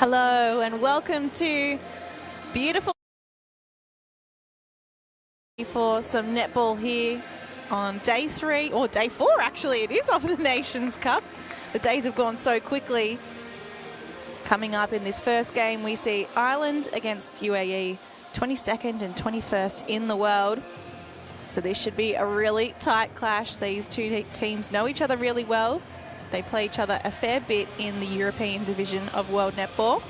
Hello and welcome to beautiful for some netball here on day 3, or day 4 actually it is, of the Nations Cup. The days have gone so quickly. Coming up in this first game we see Ireland against UAE, 22nd and 21st in the world. So this should be a really tight clash. These two teams know each other really well. They play each other a fair bit in the European division of World Netball.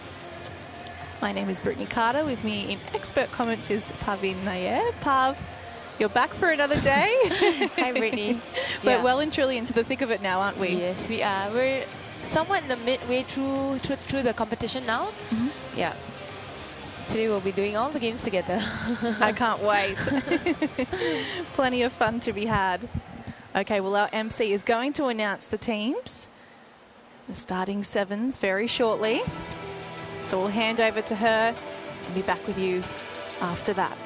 My name is Brittany Carter. With me in expert comments is Pavin Nair. Pav, you're back for another day. Hi, Brittany. We're well and truly into the thick of it now, aren't we? Yes, we are. We're somewhat in the midway through the competition now. Yeah. Today we'll be doing all the games together. I can't wait. Plenty of fun to be had. Okay, well, our MC is going to announce the teams, the starting 7s, very shortly. So we'll hand over to her and be back with you after that.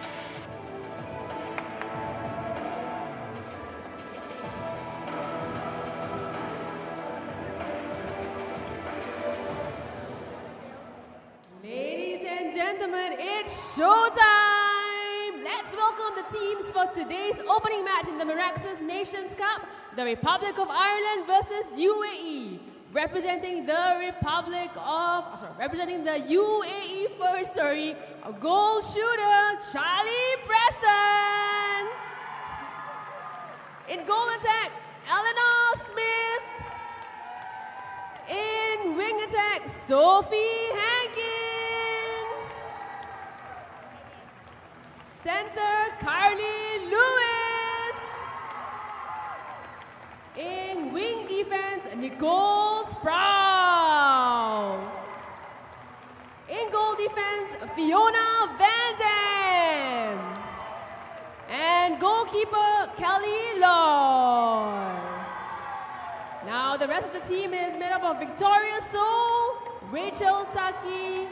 Ladies and gentlemen, it's showtime! Let's welcome the teams for today's opening match in the Mirxes Nations Cup, the Republic of Ireland versus UAE. Representing the UAE first, a goal shooter, Charlie Preston. In goal attack, Eleanor Smith. In wing attack, Sophie Hankin. Center, Carly Lewis. In wing defense, Nicole Sproul. In goal defense, Fiona Van Dam. And goalkeeper, Kelly Lord. Now the rest of the team is made up of Victoria Soul, Rachel Taki,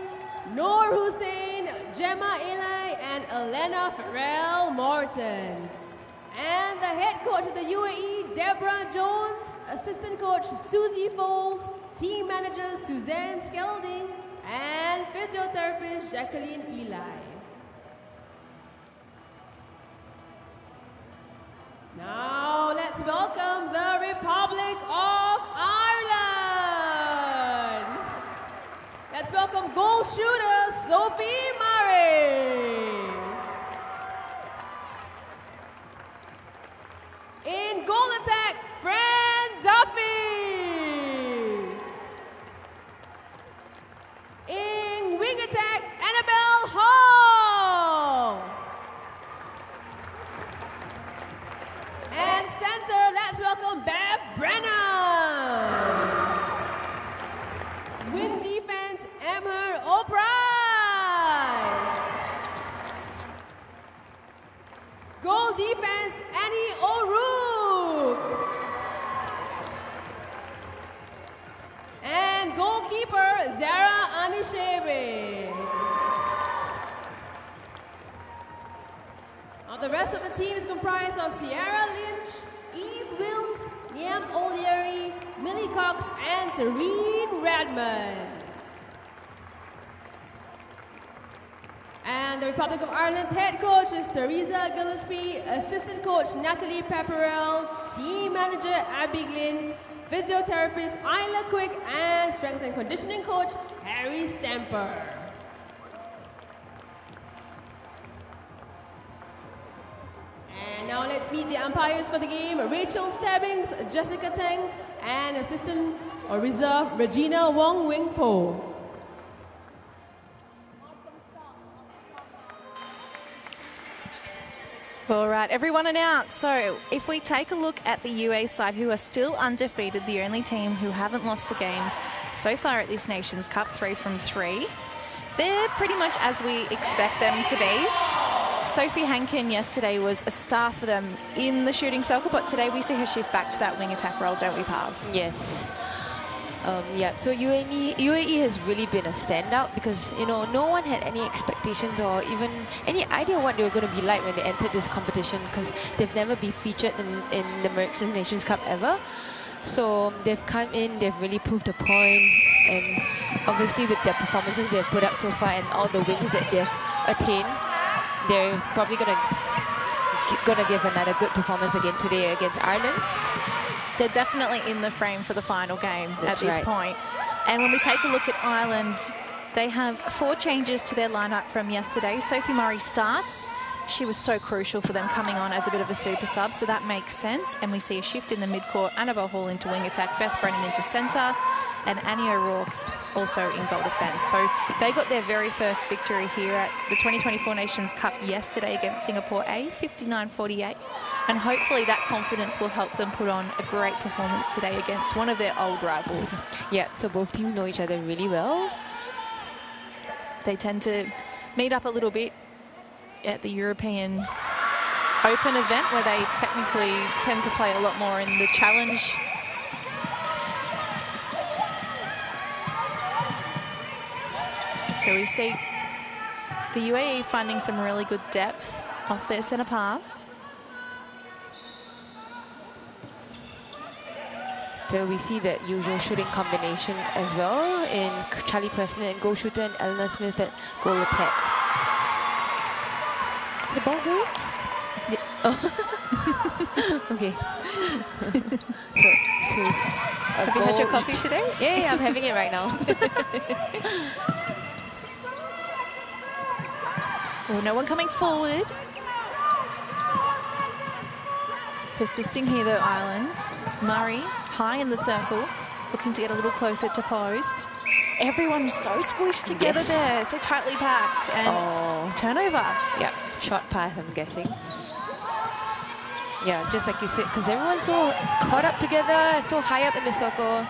Noor Hussein, Gemma Eli, and Elena Farrell Morton. And the head coach of the UAE, Deborah Jones, assistant coach Susie Foles, team manager Suzanne Skelding, and physiotherapist Jacqueline Eli. Now let's welcome the Republic of Ireland. Let's welcome goal shooter Sophie Murray. In goal attack, Fran Duffy. In wing attack, Annabelle Hall. And center, let's welcome Bev Brennan. Wing defense, Emher O'Brien. Goal defense, Annie O'Rourke. And goalkeeper, Zara Anishebe. Now the rest of the team is comprised of Sierra Lynch, Eve Wills, Niam O'Leary, Millie Cox, and Serene Redmond. And the Republic of Ireland's head coach is Teresa Gillespie, assistant coach Natalie Pepperell, team manager Abby Glynn, physiotherapist Isla Quick, and strength and conditioning coach Harry Stamper. And now let's meet the umpires for the game. Rachel Stabbings, Jessica Tang, and assistant or reserve Regina Wong Wing Po. All right, everyone announced. So if we take a look at the UA side, who are still undefeated, the only team who haven't lost a game so far at this Nations Cup, 3 from 3. They're pretty much as we expect them to be. Sophie Hankin yesterday was a star for them in the shooting circle, but today we see her shift back to that wing attack role, don't we, Pav? Yes. Yeah, so UAE has really been a standout because, you know, no one had any expectations or even any idea what they were going to be like when they entered this competition, because they've never been featured in the Mirxes Nations Cup ever. So they've come in, they've really proved a point, and obviously with their performances they've put up so far and all the wins that they've attained, they're probably gonna give another good performance again today against Ireland. They're definitely in the frame for the final game That's at this right. point. And when we take a look at Ireland, they have 4 changes to their lineup from yesterday. Sophie Murray starts. She was so crucial for them coming on as a bit of a super sub, so that makes sense. And we see a shift in the midcourt. Annabelle Hall into wing attack, Beth Brennan into centre, and Annie O'Rourke also in goal defence. So they got their very first victory here at the 2024 Nations Cup yesterday against Singapore A, 59-48. And hopefully that confidence will help them put on a great performance today against one of their old rivals. Yeah, so both teams know each other really well. They tend to meet up a little bit at the European Open event where they technically tend to play a lot more in the challenge. So we see the UAE finding some really good depth off their centre pass. So we see that usual shooting combination as well in Charlie Preston at goal shooter and Eleanor Smith at goal attack. Is the ball going? Yeah. Oh. Okay. So, Have you had your coffee today? Yeah, I'm having it right now. Oh, no one coming forward. Persisting here though, Ireland. Murray, high in the circle, looking to get a little closer to post. Everyone's so squished together there, so tightly packed. And turnover. Yeah, short pass, I'm guessing. Yeah, just like you said, because everyone's so caught up together, so high up in the circle.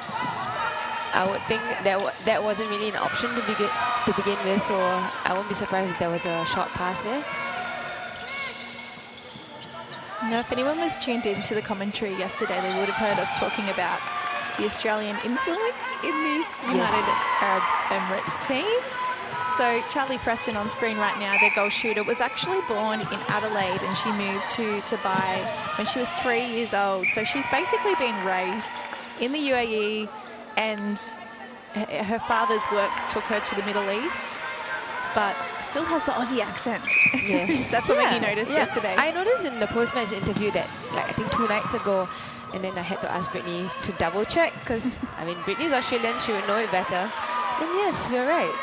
I would think that wasn't really an option to begin with, so I won't be surprised if there was a short pass there. Now, if anyone was tuned in to the commentary yesterday, they would have heard us talking about the Australian influence in this United Arab Emirates team. So Charlie Preston on screen right now, their goal shooter, was actually born in Adelaide and she moved to Dubai when she was 3 years old. So she's basically been raised in the UAE, and her father's work took her to the Middle East, but still has the Aussie accent. Yes. That's something you noticed yesterday. I noticed in the post-match interview that, like, I think 2 nights ago, and then I had to ask Brittany to double check because, I mean, Brittany's Australian, she would know it better. And yes, we're right.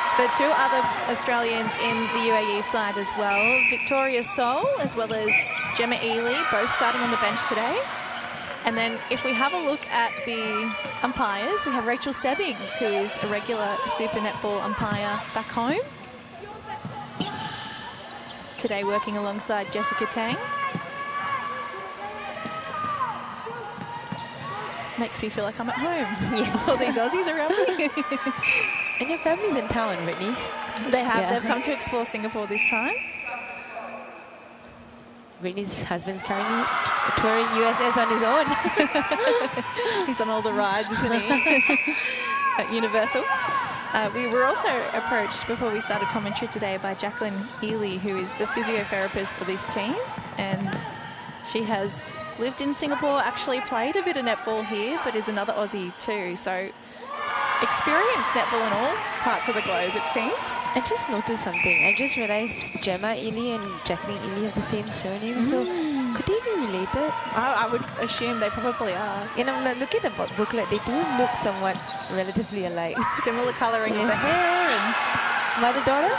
So there are 2 other Australians in the UAE side as well. Victoria Soul as well as Gemma Ely, both starting on the bench today. And then if we have a look at the umpires, we have Rachel Stebbings, who is a regular Super Netball umpire back home. Today working alongside Jessica Tang. Makes me feel like I'm at home. Yes. All these Aussies around me. And your family's in town, Brittany. They have. Yeah. They've come to explore Singapore this time. Brittany's husband's currently touring USS on his own. He's on all the rides, isn't he? At Universal. We were also approached before we started commentary today by Jacqueline Ely, who is the physiotherapist for this team. And she has lived in Singapore, actually played a bit of netball here, but is another Aussie too. So experienced netball in all parts of the globe, it seems. I just noticed something. I just realized Gemma Ely and Jacqueline Ely have the same surname, so could they be related? I would assume they probably are. And I'm like, looking at the booklet, they do look somewhat relatively alike. Similar colouring of the hair and Mother-daughter?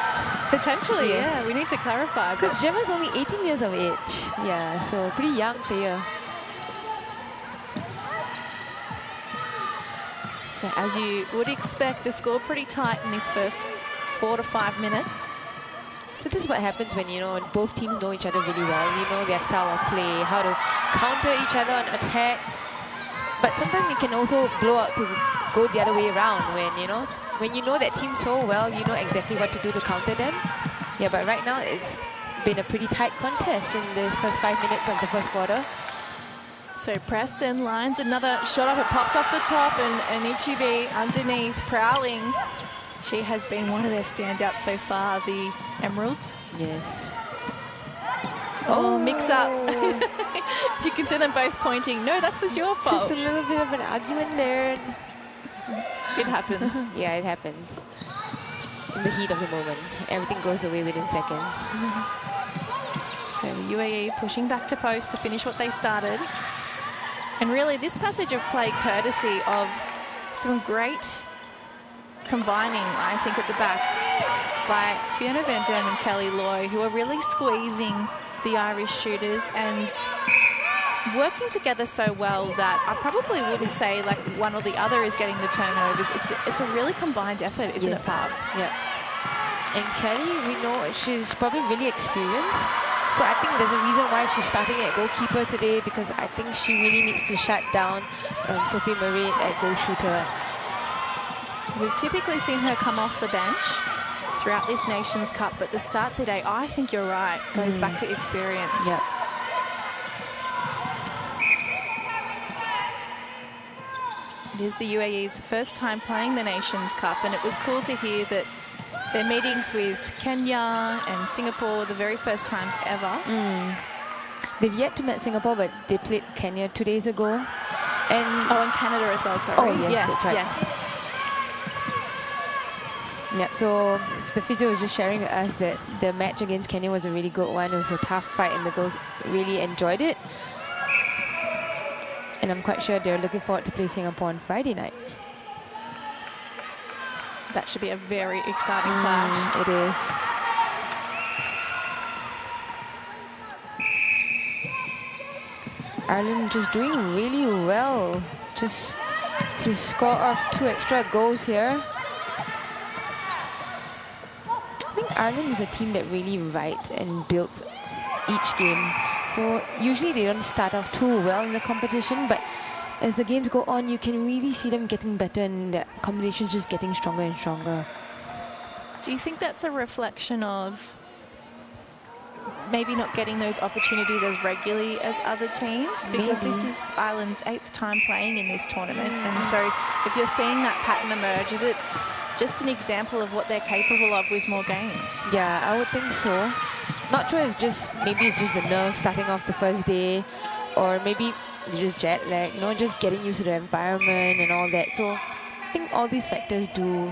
potentially, Yes. yeah. We need to clarify. But Because Gemma's only 18 years of age. Yeah, so pretty young player. so as you would expect, the score pretty tight in these first 4 to 5 minutes. So this is what happens when, you know, both teams know each other really well. You know their style of play, how to counter each other on attack. But sometimes it can also blow out to go the other way around when you know that team so well, you know exactly what to do to counter them. Yeah, but right now it's been a pretty tight contest in this first 5 minutes of the first quarter. So Preston lines another shot up. It pops off the top, and Ichibi underneath, prowling. She has been one of their standouts so far, the Emeralds. Yes. Oh, mix up. You can see them both pointing. No, that was your fault. Just a little bit of an argument there. It happens. Yeah, it happens. In the heat of the moment, everything goes away within seconds. So the UAE pushing back to post to finish what they started. And really this passage of play courtesy of some great combining, I think, at the back by Fiona Van Dam and Kelly Loy, who are really squeezing the Irish shooters and working together so well that I probably wouldn't say like one or the other is getting the turnovers. It's a really combined effort, isn't it, Pav? Yeah. And Kelly, we know she's probably really experienced. So I think there's a reason why she's starting at goalkeeper today, because I think she really needs to shut down Sophie Marie at goal shooter. We've typically seen her come off the bench throughout this Nations Cup, but the start today, I think you're right, goes back to experience. Yeah. It is the UAE's first time playing the Nations Cup, and it was cool to hear that their meetings with Kenya and Singapore were the very first times ever. They've yet to meet Singapore, but they played Kenya 2 days ago. And and Canada as well, sorry. Oh, yes, that's right. Yes. Yep, so the physio was just sharing with us that the match against Kenya was a really good one. It was a tough fight and the girls really enjoyed it. And I'm quite sure they're looking forward to play Singapore on Friday night. That should be a very exciting clash. It is. Ireland just doing really well. Just to score off 2 extra goals here. I think Ireland is a team that really writes and builds each game. So usually they don't start off too well in the competition, but as the games go on, you can really see them getting better and the combinations just getting stronger and stronger. Do you think that's a reflection of maybe not getting those opportunities as regularly as other teams? Because this is Ireland's 8th time playing in this tournament. And so if you're seeing that pattern emerge, is it just an example of what they're capable of with more games? Yeah, I would think so. Not sure if maybe it's just the nerves starting off the first day, or maybe they're just jet lag, you know, just getting used to the environment and all that. So I think all these factors do,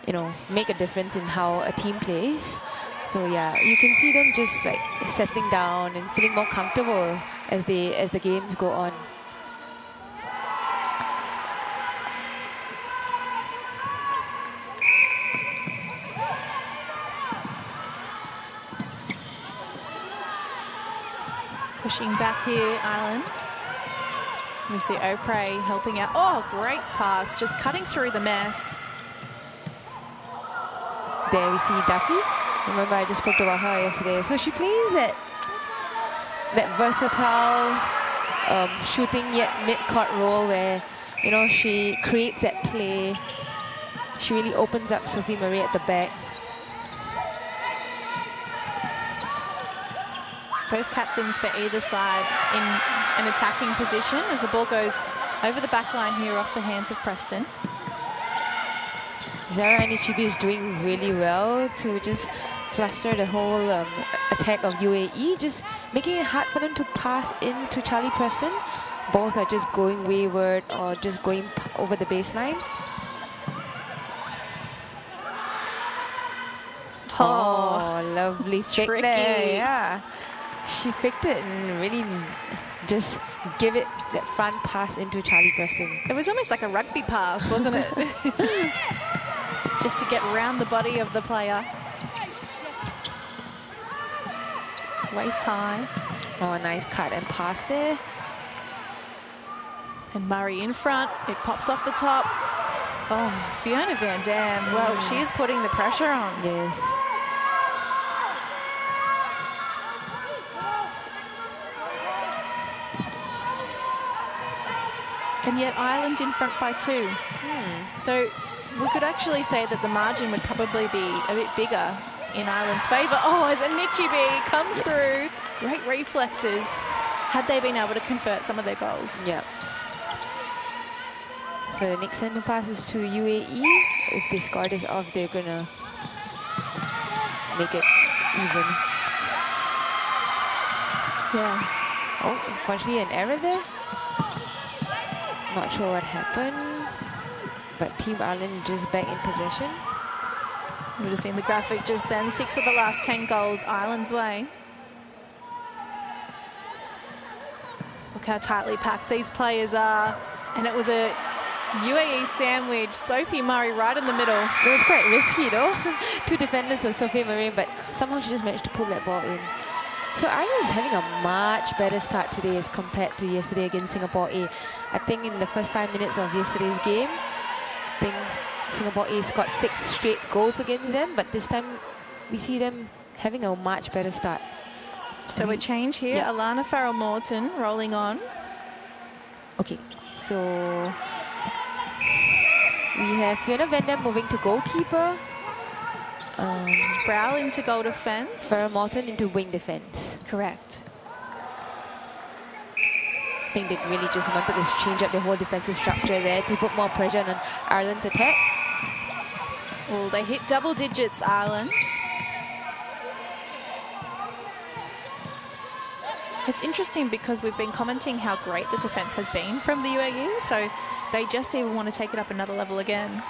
you know, make a difference in how a team plays. So yeah, you can see them just like settling down and feeling more comfortable as the games go on. Pushing back here, Ireland. We see O'Prey helping out. Oh, great pass, just cutting through the mess. There we see Duffy. Remember, I just spoke about her yesterday. So she plays that versatile shooting yet mid-court role where, you know, she creates that play. She really opens up Sophie Marie at the back. Both captains for either side in an attacking position as the ball goes over the back line here off the hands of Preston. Zara Anichibi is doing really well to just fluster the whole attack of UAE, just making it hard for them to pass into Charlie Preston. Balls are just going wayward or just going over the baseline. Oh, lovely fake there, yeah. She faked it and really just give it that front pass into Charlie Preston. It was almost like a rugby pass, wasn't it? Just to get around the body of the player. Waist high. Oh, nice cut and pass there. And Murray in front. It pops off the top. Oh, Fiona Van Dam. Well, she is putting the pressure on. Yes. And yet Ireland in front by 2. So we could actually say that the margin would probably be a bit bigger in Ireland's favour. Oh, as Anichibi comes through. Great reflexes. Had they been able to convert some of their goals. Yeah. So the next center pass is to UAE. If they score this off, they're gonna make it even. Yeah. Oh, unfortunately an error there. Not sure what happened. But Team Ireland just back in possession. You would have seen the graphic just then. 6 of the last 10 goals Ireland's way. Look how tightly packed these players are. And it was a UAE sandwich. Sophie Murray right in the middle. It was quite risky though. 2 defenders and Sophie Murray, but somehow she just managed to pull that ball in. So Ireland is having a much better start today as compared to yesterday against Singapore A. I think in the first 5 minutes of yesterday's game, I think Singapore A scored 6 straight goals against them, but this time we see them having a much better start. So a change here. Yeah. Alana Farrell-Morton rolling on. Okay, so we have Fiona Van Dam moving to goalkeeper. Sproul into goal defence. Farrell-Morton into wing defence. Correct. I think they really just wanted to change up their whole defensive structure there to put more pressure on Ireland's attack. Well, they hit double digits, Ireland. It's interesting because we've been commenting how great the defence has been from the UAE, so they just even want to take it up another level again.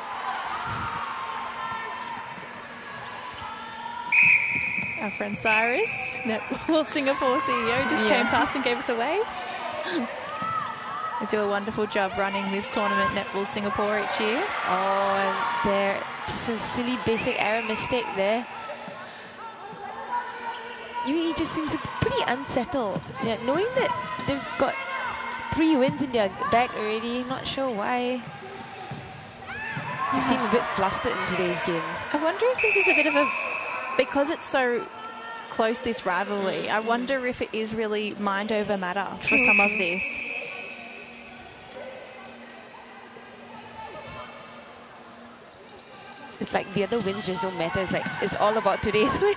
Our friend Cyrus, Netball Singapore CEO, just came past and gave us a wave. They do a wonderful job running this tournament, Netball Singapore, each year. Oh, and they're just a silly basic error mistake there. UAE just seems pretty unsettled. Yeah, knowing that they've got 3 wins in their bag already, not sure why. They seem a bit flustered in today's game. I wonder if this is a bit of a... Because it's so close, this rivalry, I wonder if it is really mind over matter for some of this. It's like the other wins just don't matter. It's like it's all about today's win.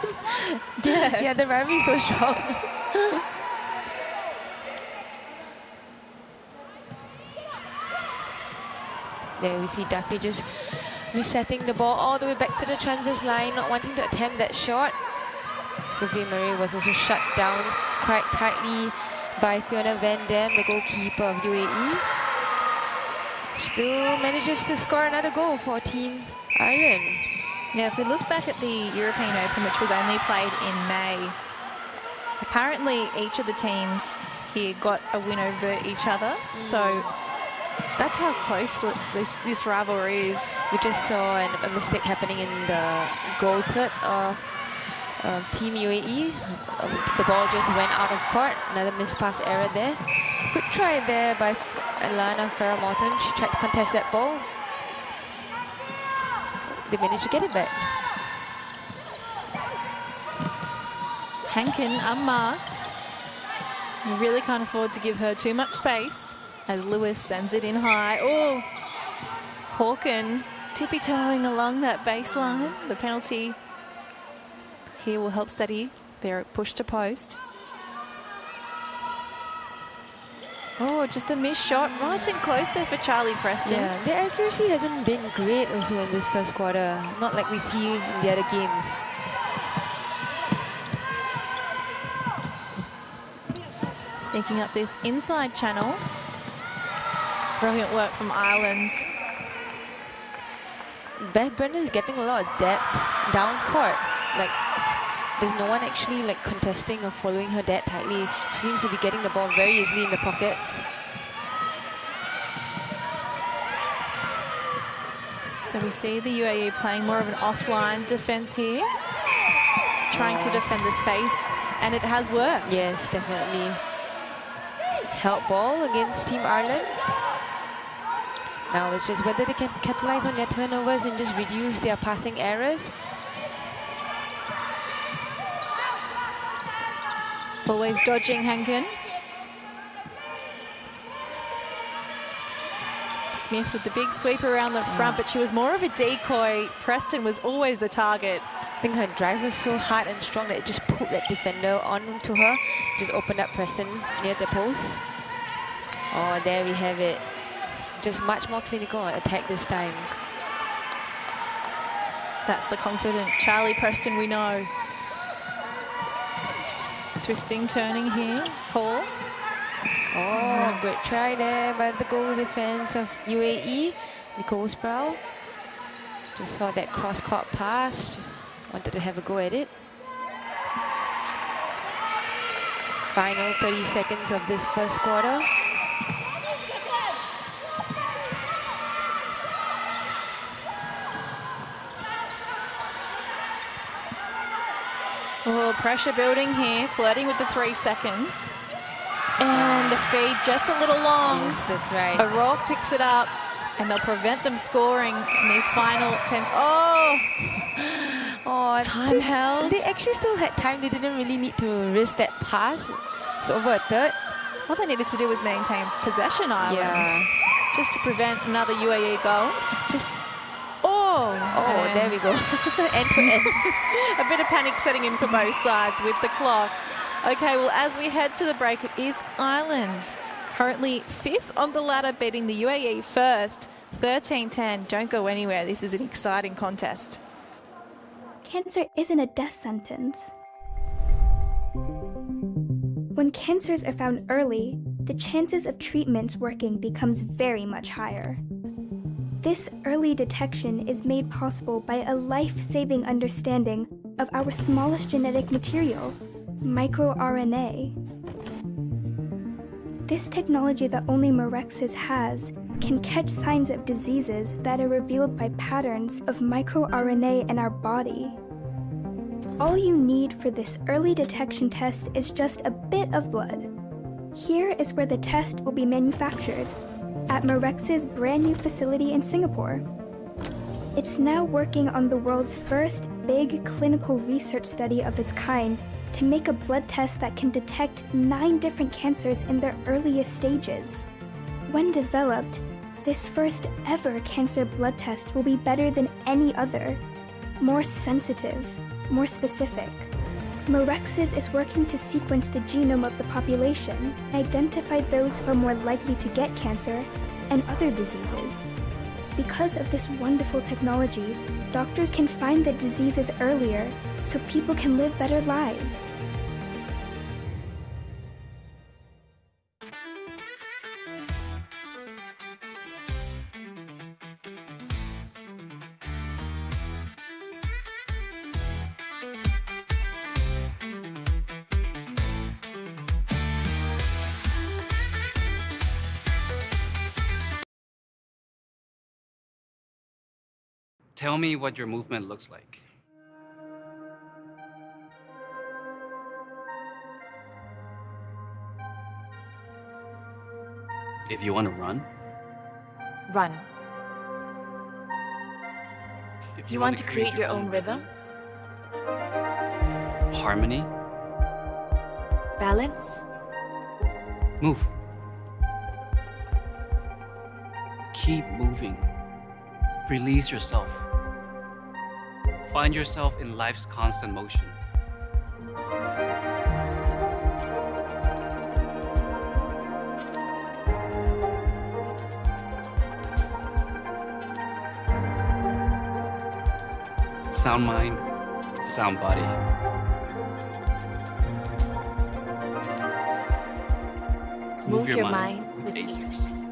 Yeah. Yeah, the rivalry is so strong. There we see Duffy just resetting the ball all the way back to the transverse line, not wanting to attempt that shot. Sophie Murray was also shut down quite tightly by Fiona Van Dam, the goalkeeper of UAE. Still manages to score another goal for Team Ireland. Yeah, if we look back at the European Open, which was only played in May, apparently each of the teams here got a win over each other. So that's how close this rivalry is. We just saw a mistake happening in the goal third of Team UAE. The ball just went out of court. Another mispass error there. Good try there by Alana Farrell-Morton. She tried to contest that ball. They managed to get it back. Hankin unmarked. You really can't afford to give her too much space as Lewis sends it in high. Oh, Hawken tippy-toeing along that baseline. The penalty here will help steady their push to post. Oh, just a missed shot. Nice and close there for Charlie Preston. Yeah, the accuracy hasn't been great also in this first quarter. Not like we see in the other games. Sneaking up this inside channel. Brilliant work from Ireland. Beth Brendan's getting a lot of depth down court. Like, there's no one actually like contesting or following her that tightly. She seems to be getting the ball very easily in the pockets. So we see the UAE playing more of an offline defence here. Trying to defend the space, and it has worked. Yes, definitely. Help ball against Team Ireland. Now it's just whether they can capitalize on their turnovers and just reduce their passing errors. Always dodging Hankin. Smith with the big sweep around the front, but she was more of a decoy. Preston was always the target. I think her drive was so hard and strong that it just pulled that defender onto her. Just opened up Preston near the post. Oh, there we have it. Just much more clinical attack this time. That's the confident Charlie Preston we know. Twisting, turning here. Paul. Oh, great try there by the goal defense of UAE. Nicole Sproul. Just saw that cross-court pass. Just wanted to have a go at it. Final 30 seconds of this first quarter. Oh, pressure building here, flirting with the 3 seconds. And the feed just a little long. Yes, that's right. O'Rourke picks it up, and they'll prevent them scoring in these final 10s. Oh! Oh, time held. They actually still had time. They didn't really need to risk that pass. It's over a third. All they needed to do was maintain possession, Ireland. Yeah. Just to prevent another UAE goal. Just Oh, there we go. End to end. A bit of panic setting in for both sides with the clock. Okay, well, as we head to the break, it is Ireland currently 5th on the ladder, beating the UAE first, 13-10. Don't go anywhere. This is an exciting contest. Cancer isn't a death sentence. When cancers are found early, the chances of treatments working becomes very much higher. This early detection is made possible by a life-saving understanding of our smallest genetic material, microRNA. This technology that only Mirxes has can catch signs of diseases that are revealed by patterns of microRNA in our body. All you need for this early detection test is just a bit of blood. Here is where the test will be manufactured, at Mirxes' brand new facility in Singapore. It's now working on the world's first big clinical research study of its kind to make a blood test that can detect 9 different cancers in their earliest stages. When developed, this first ever cancer blood test will be better than any other, more sensitive, more specific. Mirxes is working to sequence the genome of the population and identify those who are more likely to get cancer and other diseases. Because of this wonderful technology, doctors can find the diseases earlier so people can live better lives. Tell me what your movement looks like. If you want to run, Run. if You want to create your own rhythm? harmony, Balance? move. Keep moving. Release yourself. Find yourself in life's constant motion. Sound mind, sound body. Move your mind with ASICS.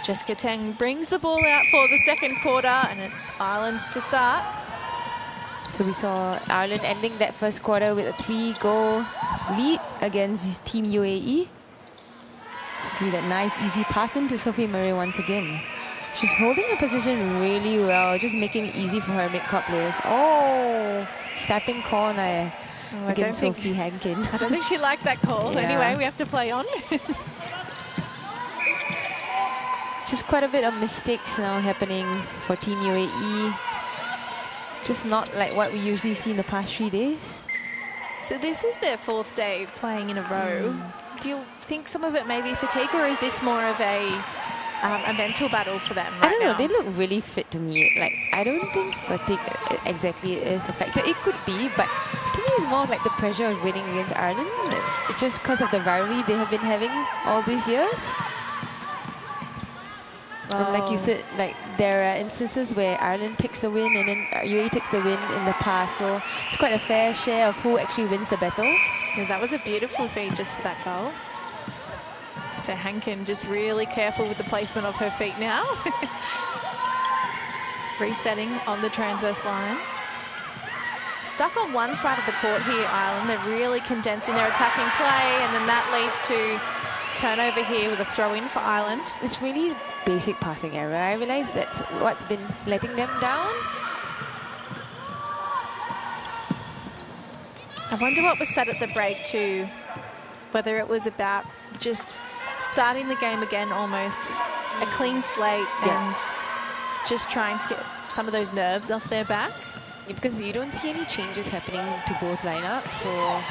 Jessica Teng brings the ball out for the second quarter, and it's Ireland's to start. So we saw Ireland ending that first quarter with a 3-goal lead against Team UAE. See that nice, easy pass into Sophie Murray once again. She's holding her position really well, just making it easy for her mid-court players. Oh, stepping corner against Sophie Hankin. I don't think she liked that call. Yeah. Anyway, we have to play on. Just quite a bit of mistakes now happening for Team UAE. Just not like what we usually see in the past 3 days. So this is their 4th day playing in a row. Do you think some of it may be fatigue, or is this more of a mental battle for them right I don't know, now? they look really fit to me. Like, I don't think fatigue exactly is a factor. It could be, but to me it's more like the pressure of winning against Ireland. It's just because of the rivalry they have been having all these years. And like you said, like there are instances where Ireland takes the win and then UAE takes the win in the past. So it's quite a fair share of who actually wins the battle. Yeah, that was a beautiful feed just for that goal. So Hankin just really careful with the placement of her feet now. Resetting on the transverse line. Stuck on one side of the court here, Ireland. They're really condensing their attacking play, and then that leads to turnover here with a throw-in for Ireland. It's really basic passing error. I realize that's what's been letting them down. I wonder what was said at the break too, whether it was about just starting the game again, almost a clean slate, and just trying to get some of those nerves off their back. Yeah, because you don't see any changes happening to both lineups, so I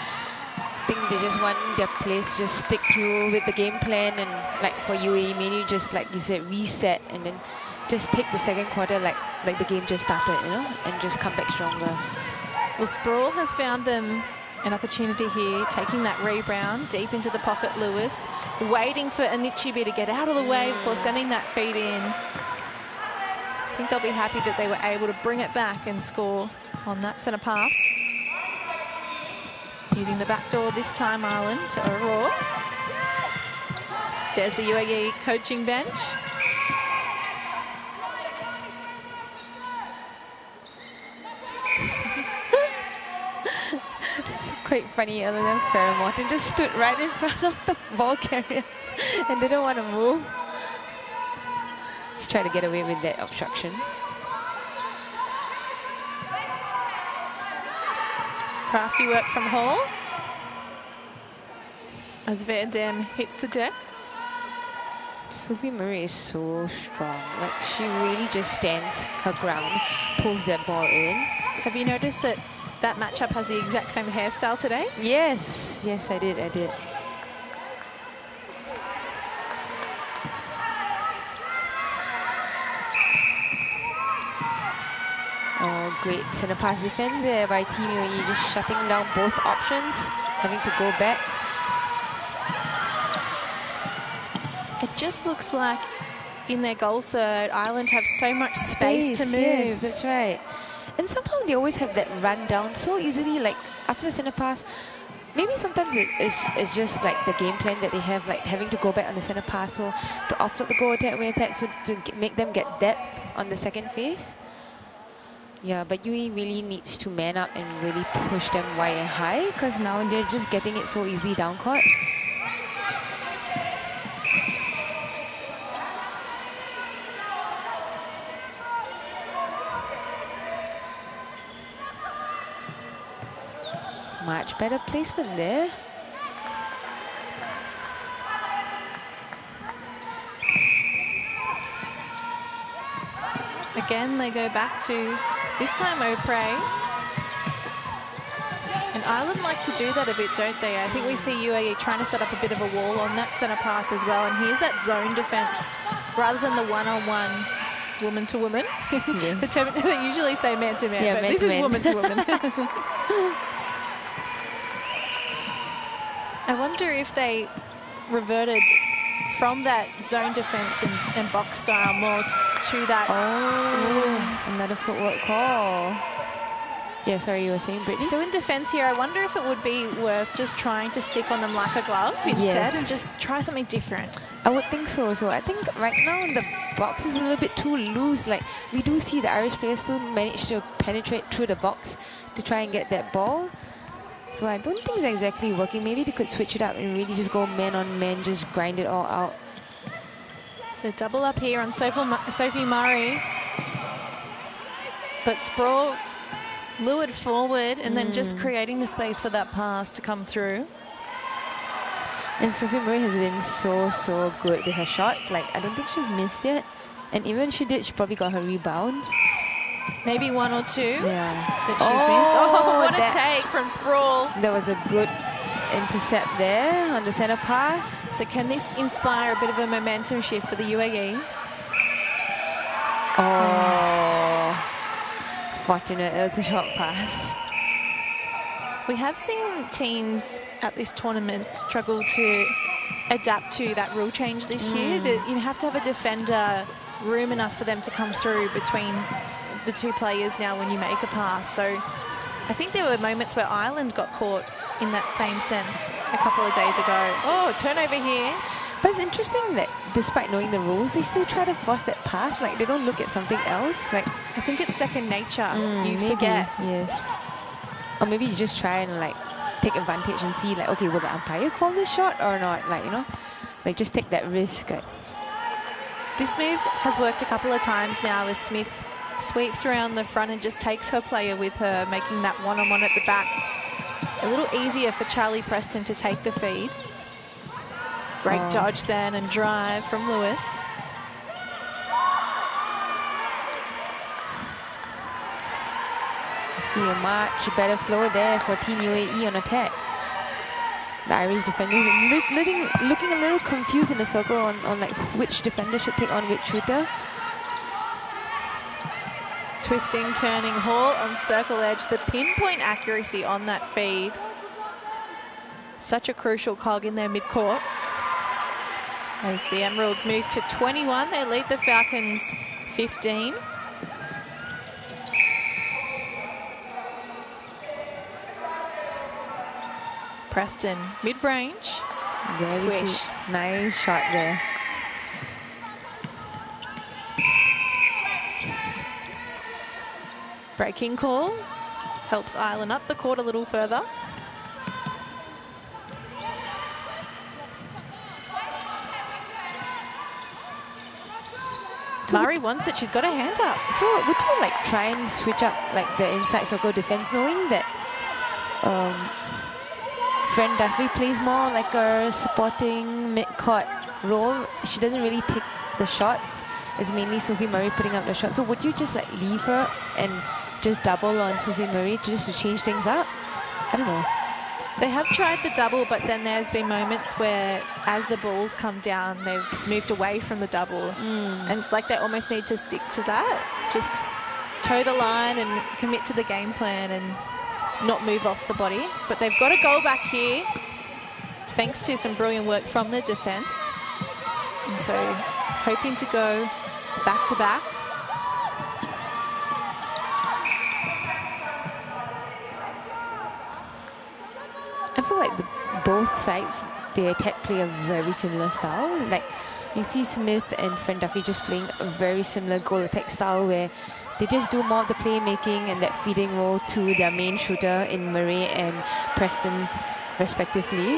think they just want their players to just stick through with the game plan, and like for UAE, maybe just like you said, reset and then just take the second quarter like the game just started, you know, and just come back stronger. Well, Sprawl has found them an opportunity here, taking that rebound deep into the pocket. Lewis waiting for Anichibi to get out of the way before sending that feed in. I think they'll be happy that they were able to bring it back and score on that centre pass. Using the back door this time, Ireland to O'Rourke. There's the UAE coaching bench. Quite funny, Eleanor Farrah Morton just stood right in front of the ball carrier and didn't want to move. She tried to get away with that obstruction. Crafty work from Hall as Verdem hits the deck. Sophie Murray is so strong. Like, she really just stands her ground, pulls that ball in. Have you noticed that that matchup has the exact same hairstyle today? Yes, yes, I did. Oh, great centre pass defense there by Team UAE, just shutting down both options, having to go back. It just looks like in their goal third, Ireland have so much space to move. Yes, that's right. And somehow they always have that run down so easily, like after the centre pass. Maybe sometimes it's just like the game plan that they have, like having to go back on the centre pass, so to offload the goal attack, wing attack, so to make them get depth on the second phase. Yeah, but UAE really needs to man up and really push them wide and high, because now they're just getting it so easily down court. Much better placement there. Again, they go back to, this time, O'Prey. And Ireland like to do that a bit, don't they? I think we see UAE trying to set up a bit of a wall on that centre pass as well. And here's that zone defence, rather than the one-on-one woman to woman. Yes. They usually say man to man, Yeah, but man this to is man. woman to woman. I wonder if they reverted from that zone defence and box style more to that. Oh, another footwork call. Yeah, sorry, you were saying, Brittany? So in defence here, I wonder if it would be worth just trying to stick on them like a glove instead and just try something different. I would think so. So I think right now the box is a little bit too loose. Like, we do see the Irish players still manage to penetrate through the box to try and get that ball. So I don't think it's exactly working. Maybe they could switch it up and really just go man on man, just grind it all out. So double up here on Sophie Murray. But Sprawl lured forward and then just creating the space for that pass to come through. And Sophie Murray has been so good with her shots. Like, I don't think she's missed yet. And even if she did, she probably got her rebounds. Maybe one or two that she's Oh, missed. Oh, what that- a take from Sprawl. There was a good intercept there on the center pass. So can this inspire a bit of a momentum shift for the UAE? Oh, fortunate. It was a short pass. We have seen teams at this tournament struggle to adapt to that rule change this year. That you have to have a defender room enough for them to come through between the two players now when you make a pass. So I think there were moments where Ireland got caught in that same sense a couple of days ago. Oh, turnover here. But it's interesting that despite knowing the rules, they still try to force that pass. Like, they don't look at something else. Like, I think it's second nature. You maybe, forget. yes. Or maybe you just try and like take advantage and see like, okay, will the umpire call this shot or not? Like, you know, like just take that risk. Like. This move has worked a couple of times now as Smith sweeps around the front and just takes her player with her, making that one-on-one at the back a little easier for Charlie Preston to take the feed. Great dodge then and drive from Lewis. See a much better flow there for Team UAE on attack. The Irish defenders looking a little confused in the circle on like which defender should take on which shooter. Twisting, turning, Hall on circle edge. The pinpoint accuracy on that feed. Such a crucial cog in their midcourt. As the Emeralds move to 21, they lead the Falcons 15. Preston, mid-range, swish. Nice shot there. Breaking call, helps Ireland up the court a little further. Murray wants it, she's got her hand up. So would you like try and switch up like the inside circle defense, knowing that Fran Duffy plays more like a supporting mid-court role? She doesn't really take the shots. It's mainly Sophie Murray putting up the shots. So would you just like leave her and just double on Sophie Murray just to change things up? I don't know. They have tried the double, but then there's been moments where as the balls come down, they've moved away from the double. And it's like they almost need to stick to that. Just toe the line and commit to the game plan and not move off the body. But they've got a goal back here, thanks to some brilliant work from the defense. And so hoping to go back to back. I feel like both sides, the attack play a very similar style. Like, you see Smith and Fran Duffy just playing a very similar goal attack style where they just do more of the playmaking and that feeding role to their main shooter in Murray and Preston, respectively.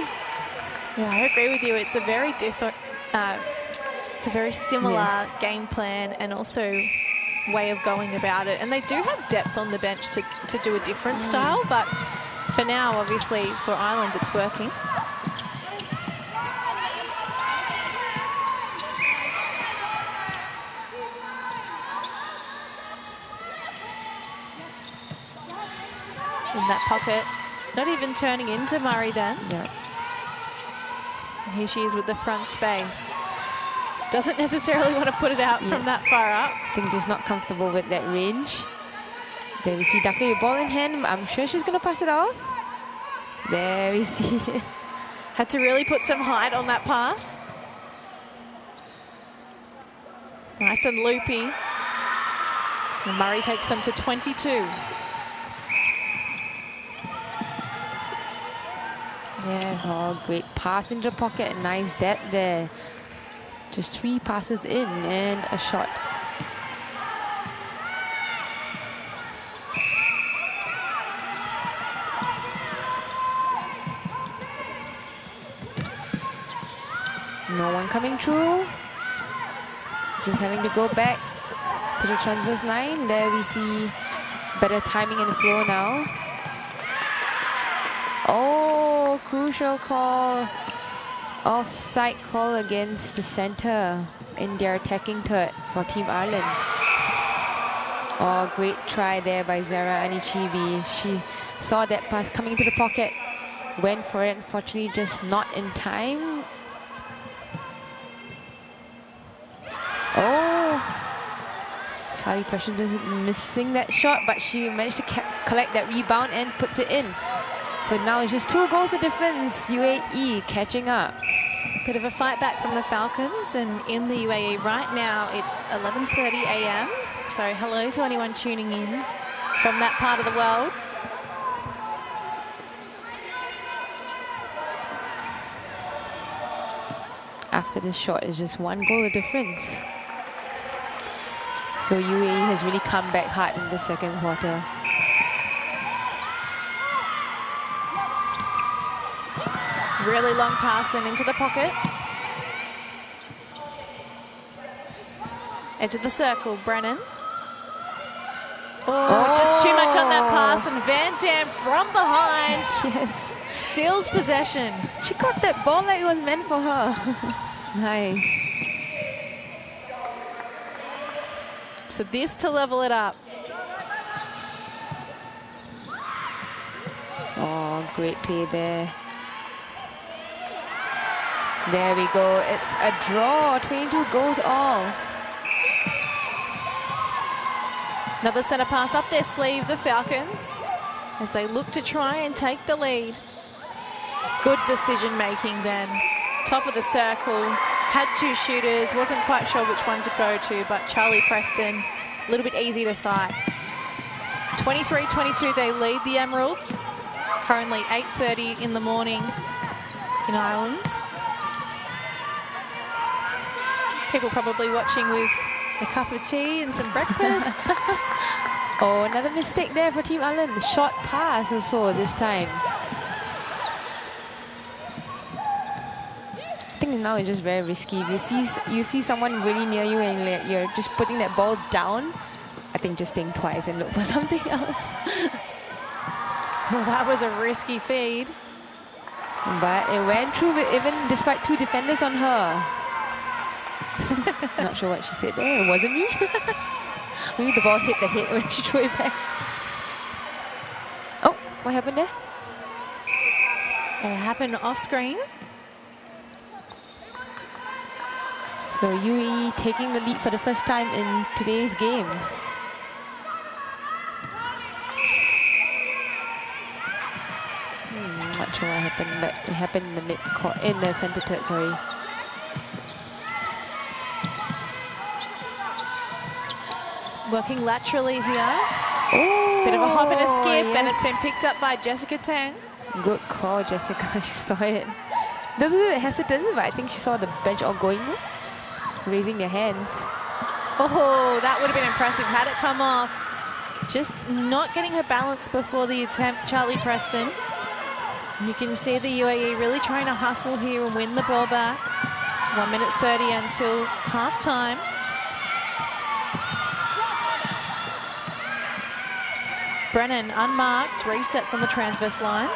Yeah, I agree with you. It's a very different, it's a very similar game plan and also way of going about it. And they do have depth on the bench to do a different style, but for now, obviously, for Ireland, it's working. In that pocket, not even turning into Murray then. Yeah. And here she is with the front space. Doesn't necessarily want to put it out from that far up. I think just not comfortable with that range. There we see Duffy with ball in hand. I'm sure she's going to pass it off. There we see it. Had to really put some height on that pass. Nice and loopy. And Murray takes them to 22. Yeah. Oh, great pass into the pocket. Nice depth there. Just 3 passes in and a shot. No one coming through. Just having to go back to the transverse line. There we see better timing and flow now. Oh, crucial call. Offside call against the center in their attacking third for Team Ireland. Oh, great try there by Zara Anichibi. She saw that pass coming into the pocket. Went for it, unfortunately just not in time. Oh! Charlie Preston just missing that shot, but she managed to collect that rebound and puts it in. So now it's just 2 goals of difference. UAE catching up. Bit of a fight back from the Falcons, and in the UAE right now it's 11:30 a.m. So hello to anyone tuning in from that part of the world. After this shot, it's just 1 goal of difference. So UAE has really come back hard in the second quarter. Really long pass then into the pocket. Edge of the circle, Brennan. Oh, just too much on that pass, and Van Dam from behind. Yes. Steals possession. She got that ball like it was meant for her. Nice. So this to level it up. Oh, great play there. There we go. It's a draw. 22 goals all. Another centre pass up their sleeve, the Falcons, as they look to try and take the lead. Good decision making then. Top of the circle, had 2 shooters, wasn't quite sure which one to go to, but Charlie Preston, a little bit easy to sight. 23-22, they lead the Emeralds. Currently 8:30 in the morning in Ireland. People probably watching with a cup of tea and some breakfast. Oh, another mistake there for Team Ireland. Short pass also this time. I think now it's just very risky. If you see someone really near you and you're just putting that ball down, I think just think twice and look for something else. Well, that was a risky feed. But it went through even despite 2 defenders on her. Not sure what she said there. It wasn't me. Maybe the ball hit the head when she threw it back. Oh, what happened there? It happened off screen. So UAE taking the lead for the first time in today's game. Not sure what happened, but it happened in the mid-court, in the center third, sorry. Working laterally here. Oh, Bit of a hop and a skip, yes. and it's been picked up by Jessica Tang. Good call, Jessica. She saw it. There's a little bit hesitant, but I think she saw the bench all going, raising their hands. Oh, that would have been impressive had it come off. Just not getting her balance before the attempt, Charlie Preston. And you can see the UAE really trying to hustle here and win the ball back. 1 minute 30 until half time. Brennan unmarked, resets on the transverse line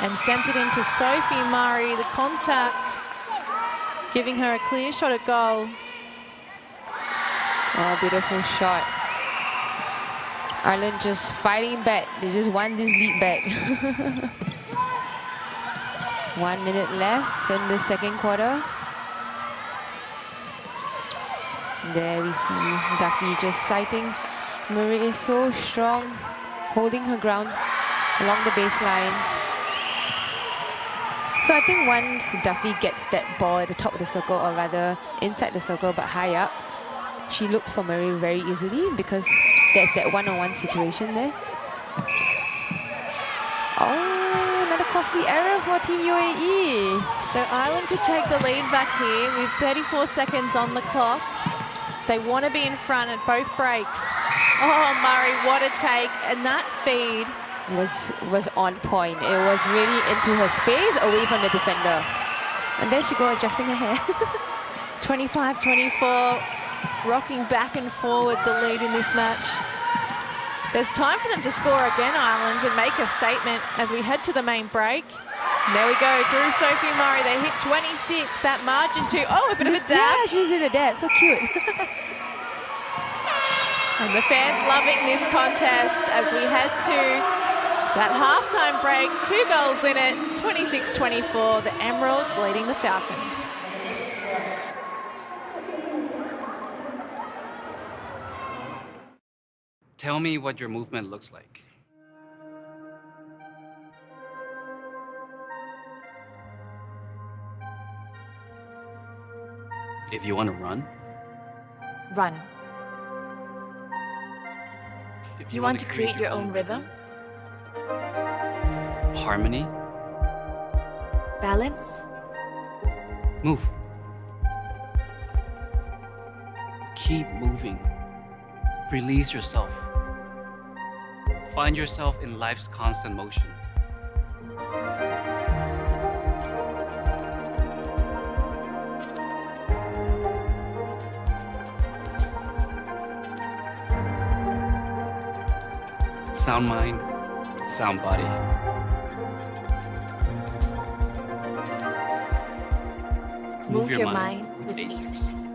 and sent it into Sophie Murray. The contact giving her a clear shot at goal. Oh, beautiful shot. Ireland just fighting back. They just won this lead back. 1 minute left in the second quarter. There we see Duffy just sighting. Murray is so strong, holding her ground along the baseline. So I think once Duffy gets that ball at the top of the circle, or rather inside the circle but high up, she looks for Murray very easily because there's that one-on-one situation there. Oh, another costly error for Team UAE. So Ireland could take the lead back here with 34 seconds on the clock. They want to be in front at both breaks. Oh, Murray, what a take. And that feed was on point. It was really into her space, away from the defender. And there she go, adjusting her hair. 25-24, rocking back and forward the lead in this match. There's time for them to score again, Ireland, and make a statement as we head to the main break. And there we go, through Sophie Murray. They hit 26, that margin to, a bit of a dab. Yeah, she did a dab, so cute. And the fans loving this contest as we head to that halftime break. 2 goals in it, 26-24. The Emeralds leading the Falcons. Tell me what your movement looks like. If you want to run, Run. if You want to create your own rhythm? harmony, Balance? move. Keep moving. Release yourself. Find yourself in life's constant motion. Sound mind, sound body. Move your mind with basics. ease.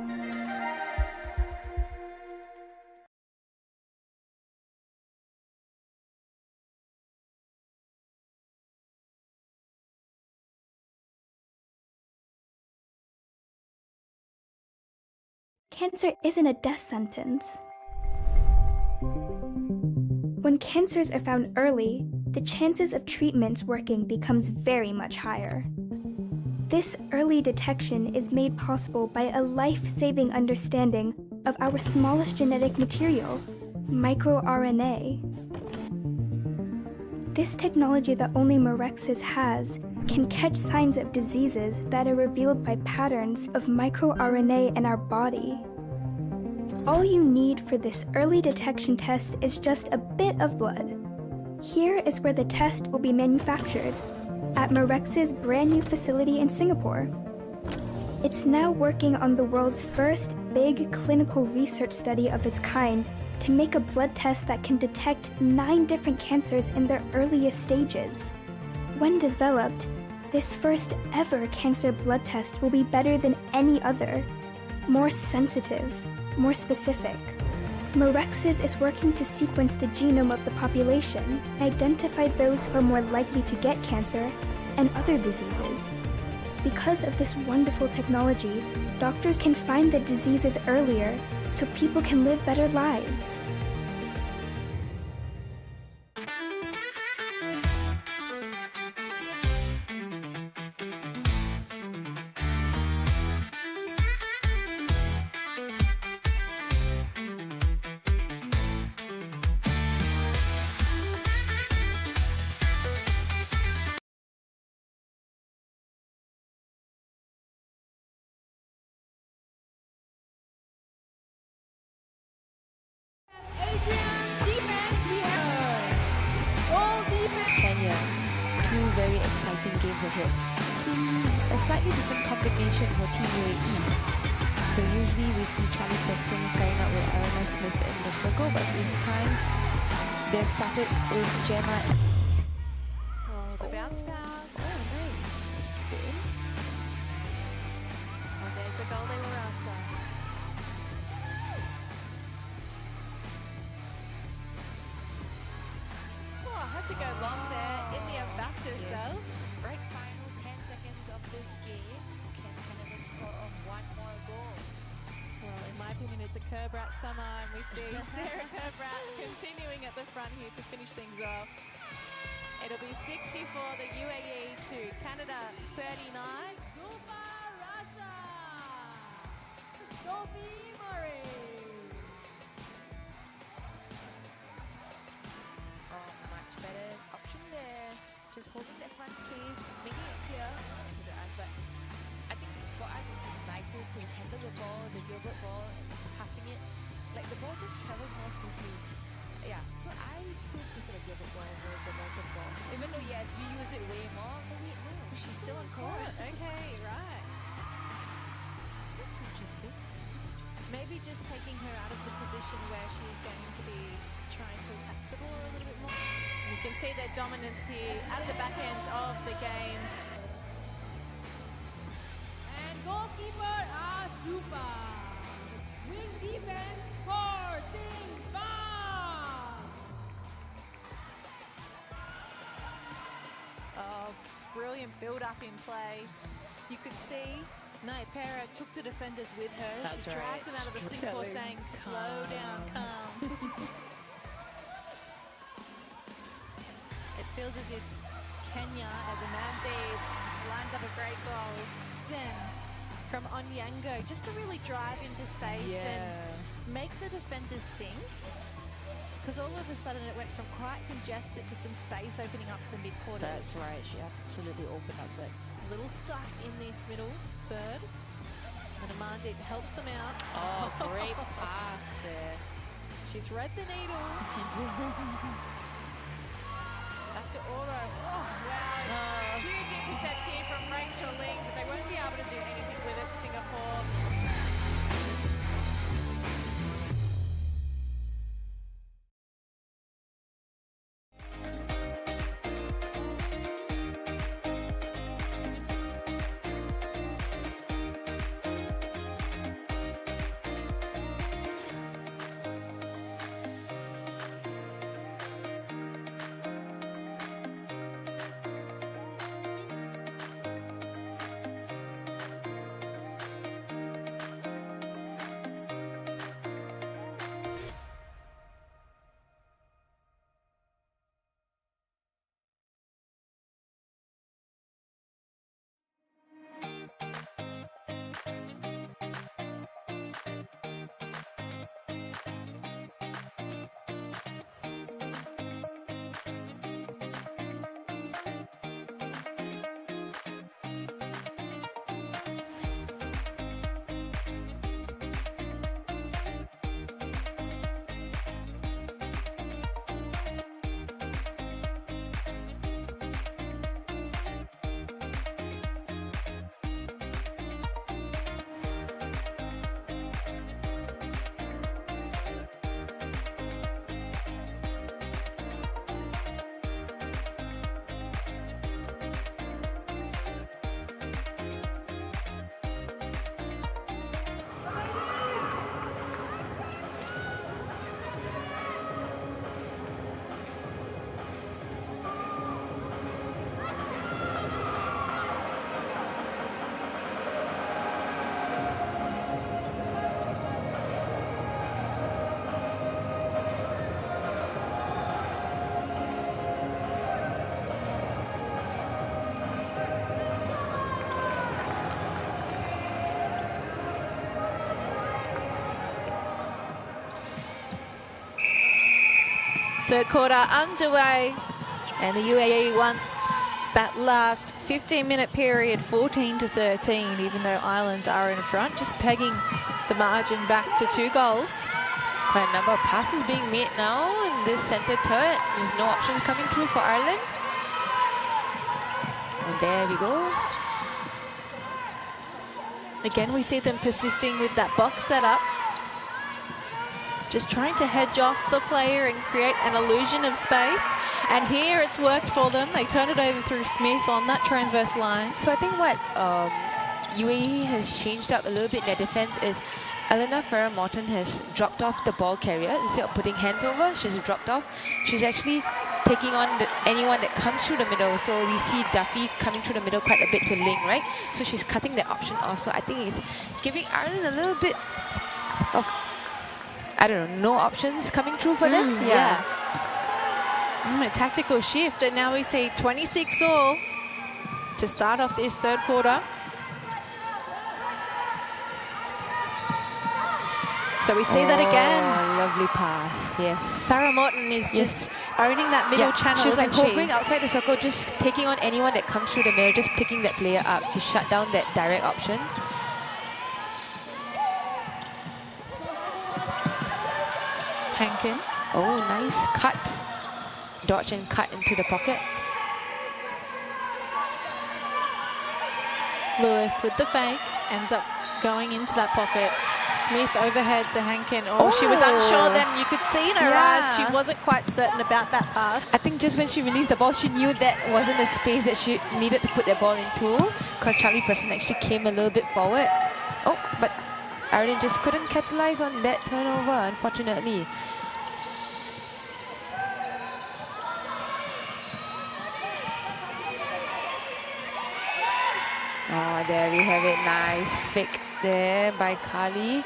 Cancer isn't a death sentence. When cancers are found early, the chances of treatments working becomes very much higher. This early detection is made possible by a life-saving understanding of our smallest genetic material, microRNA. This technology that only Mirxes has can catch signs of diseases that are revealed by patterns of microRNA in our body. All you need for this early detection test is just a bit of blood. Here is where the test will be manufactured, at Mirxes' brand new facility in Singapore. It's now working on the world's first big clinical research study of its kind to make a blood test that can detect 9 different cancers in their earliest stages. When developed, this first ever cancer blood test will be better than any other, more sensitive, more specific. Mirxes is working to sequence the genome of the population and identify those who are more likely to get cancer and other diseases. Because of this wonderful technology, doctors can find the diseases earlier so people can live better lives. Kenya, 2 very exciting games ahead. See a slightly different combination for Team UAE. So usually we see Charlie Preston pairing up with Arana Smith in the circle, but this time they've started with Gemma. Oh, the bounce pass. Oh, nice. Just keep it in. Oh, there's the goal they were after. Oh, had to go long there in the back to herself. Right, final 10 seconds of this game. Can Canada score on 1 more goal? Well, in my opinion, it's a Kerbrat summer, and we see Sarah Kerbrat continuing at the front here to finish things off. It'll be 60 for the UAE to Canada 39. Zuba Russia. Sophie Murray. Oh, much better option there. Just holding that front space, making it clear to the us. But I think for us, it's just nicer to handle the ball, the Gilbert ball, and passing it. Like the ball just travels more smoothly. Yeah, so I still prefer the Gilbert ball over the Morgan ball. Even though, yes, we use it way more, but we no. she's still in court. Okay, right. That's interesting. Maybe just taking her out of the position where she's going to be trying to attack the ball a little bit more. You can see their dominance here at the back end of the game. And goalkeeper Asupa. Wing defense for Ding Bang. Oh, brilliant build-up in play. You could see Naipera took the defenders with her. That's she dragged them out of the Singapore saying, slow down, calm. It feels as if Kenya, as a man deep, lines up a great goal. Then from Onyango, just to really drive into space and make the defenders think. Because all of a sudden it went from quite congested to some space opening up for the mid-quarters. That's right. She absolutely opened up that. A little stuck in this middle third. And Amandit helps them out. Oh, great pass there. She thread the needle. Back to Oro. Oh, wow. It's huge intercept here from Rachel Ling, but they won't be able to do anything with it, Singapore. Third quarter underway, and the UAE won that last 15-minute period 14-13, even though Ireland are in front, just pegging the margin back to 2 goals. Quite a number of passes being made now in this center turret. There's no options coming through for Ireland. And there we go. Again, we see them persisting with that box setup. Just trying to hedge off the player and create an illusion of space. And here it's worked for them. They turn it over through Smith on that transverse line. So I think what UAE has changed up a little bit in their defense is Elena Farah-Morton has dropped off the ball carrier. Instead of putting hands over, she's dropped off. She's actually taking on anyone that comes through the middle. So we see Duffy coming through the middle quite a bit to Ling, right? So she's cutting that option off. So I think it's giving Ireland a little bit of, I don't know, no options coming through for them. Yeah. A tactical shift, and now we see 26 all to start off this third quarter. So we see that again. Lovely pass, yes. Farah Morton is just owning that middle channel. She's like hovering outside the circle, just taking on anyone that comes through the middle, just picking that player up to shut down that direct option. Hankin. Oh, nice cut. Dodge and cut into the pocket. Lewis with the fake, ends up going into that pocket. Smith overhead to Hankin. Oh, she was unsure then. You could see in her eyes she wasn't quite certain about that pass. I think just when she released the ball, she knew that wasn't the space that she needed to put that ball into, because Charlie Preston actually came a little bit forward. Oh, but Ireland just couldn't capitalize on that turnover, unfortunately. Oh, there we have it. Nice fake there by Carly.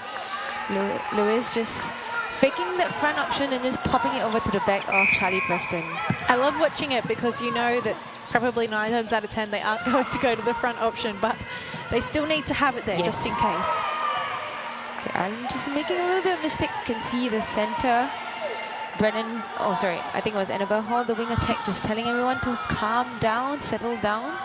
Lewis just faking that front option and just popping it over to the back of Charlie Preston. I love watching it because you know that probably 9 times out of 10 they aren't going to go to the front option, but they still need to have it there just in case. Okay, I'm just making a little bit of mistakes. You can see the center. Brennan, oh sorry, I think it was Annabelle Hall, the wing attack, just telling everyone to calm down, settle down.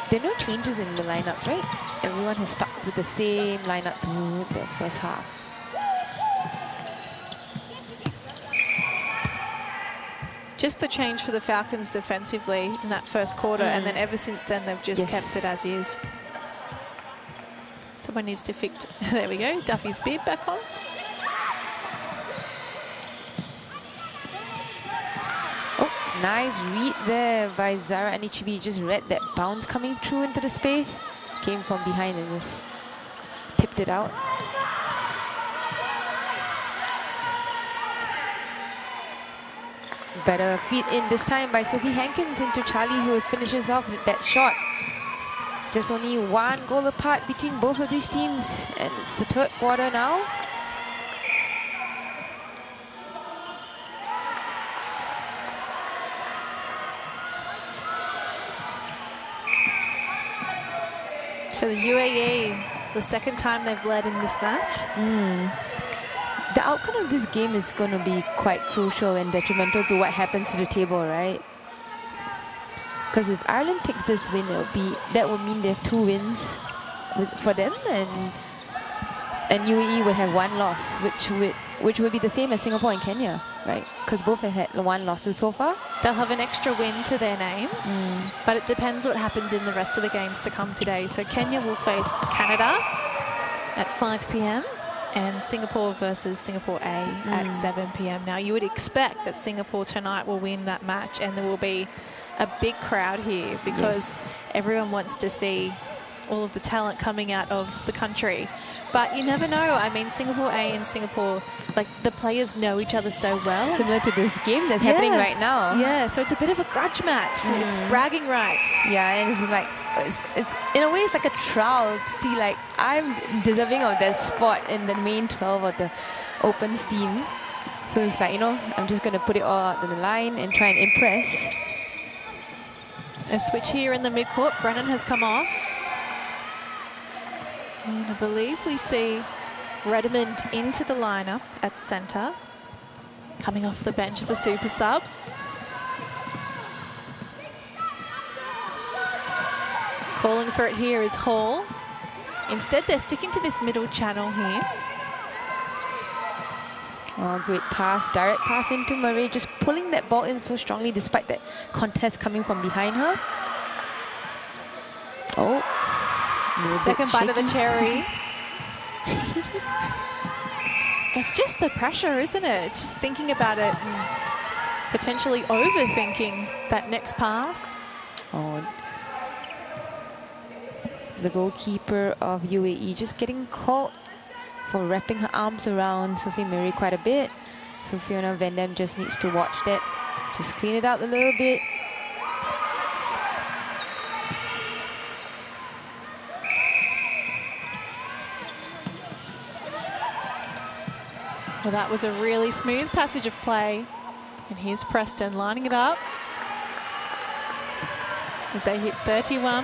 There are no changes in the lineups, right? Everyone has stuck with the same lineup through the first half. Just the change for the Falcons defensively in that first quarter, and then ever since then they've just kept it as is. Someone needs to fix. There we go. Duffy's bib back on. Nice read there by Zara Anichibi. Just read that bounce coming through into the space. Came from behind and just tipped it out. Better feed in this time by Sophie Hankins into Charlie, who finishes off with that shot. Just only 1 goal apart between both of these teams, and it's the third quarter now. So the UAE, the second time they've led in this match. The outcome of this game is going to be quite crucial and detrimental to what happens to the table, right? Because if Ireland takes this win, that will mean they have 2 wins for them, and UAE will have 1 loss, which will be the same as Singapore and Kenya, right? Because both have had 1 losses so far. They'll have an extra win to their name, but it depends what happens in the rest of the games to come today. So Kenya will face Canada at 5 p.m. and Singapore versus Singapore A at 7 p.m. Now, you would expect that Singapore tonight will win that match, and there will be a big crowd here because everyone wants to see all of the talent coming out of the country. But you never know. I mean, Singapore A and Singapore, like, the players know each other so well. Similar to this game that's happening right now. Yeah, so it's a bit of a grudge match. It's bragging rights. Yeah, and it's like, it's in a way, it's like a trial to see, like, I'm deserving of that spot in the main 12 of the Opens team. So it's like, you know, I'm just going to put it all out on the line and try and impress. A switch here in the midcourt. Brennan has come off. And I believe we see Redmond into the lineup at centre. Coming off the bench as a super sub. Calling for it here is Hall. Instead, they're sticking to this middle channel here. Oh, great pass, direct pass into Murray, just pulling that ball in so strongly despite that contest coming from behind her. Oh. Second bite of the cherry. It's just the pressure, isn't it? It's just thinking about it and potentially overthinking that next pass. Oh. The goalkeeper of UAE just getting caught for wrapping her arms around Sophie Murray quite a bit. So Fiona Van Dam just needs to watch that. Just clean it out a little bit. Well, that was a really smooth passage of play. And here's Preston lining it up as they hit 31.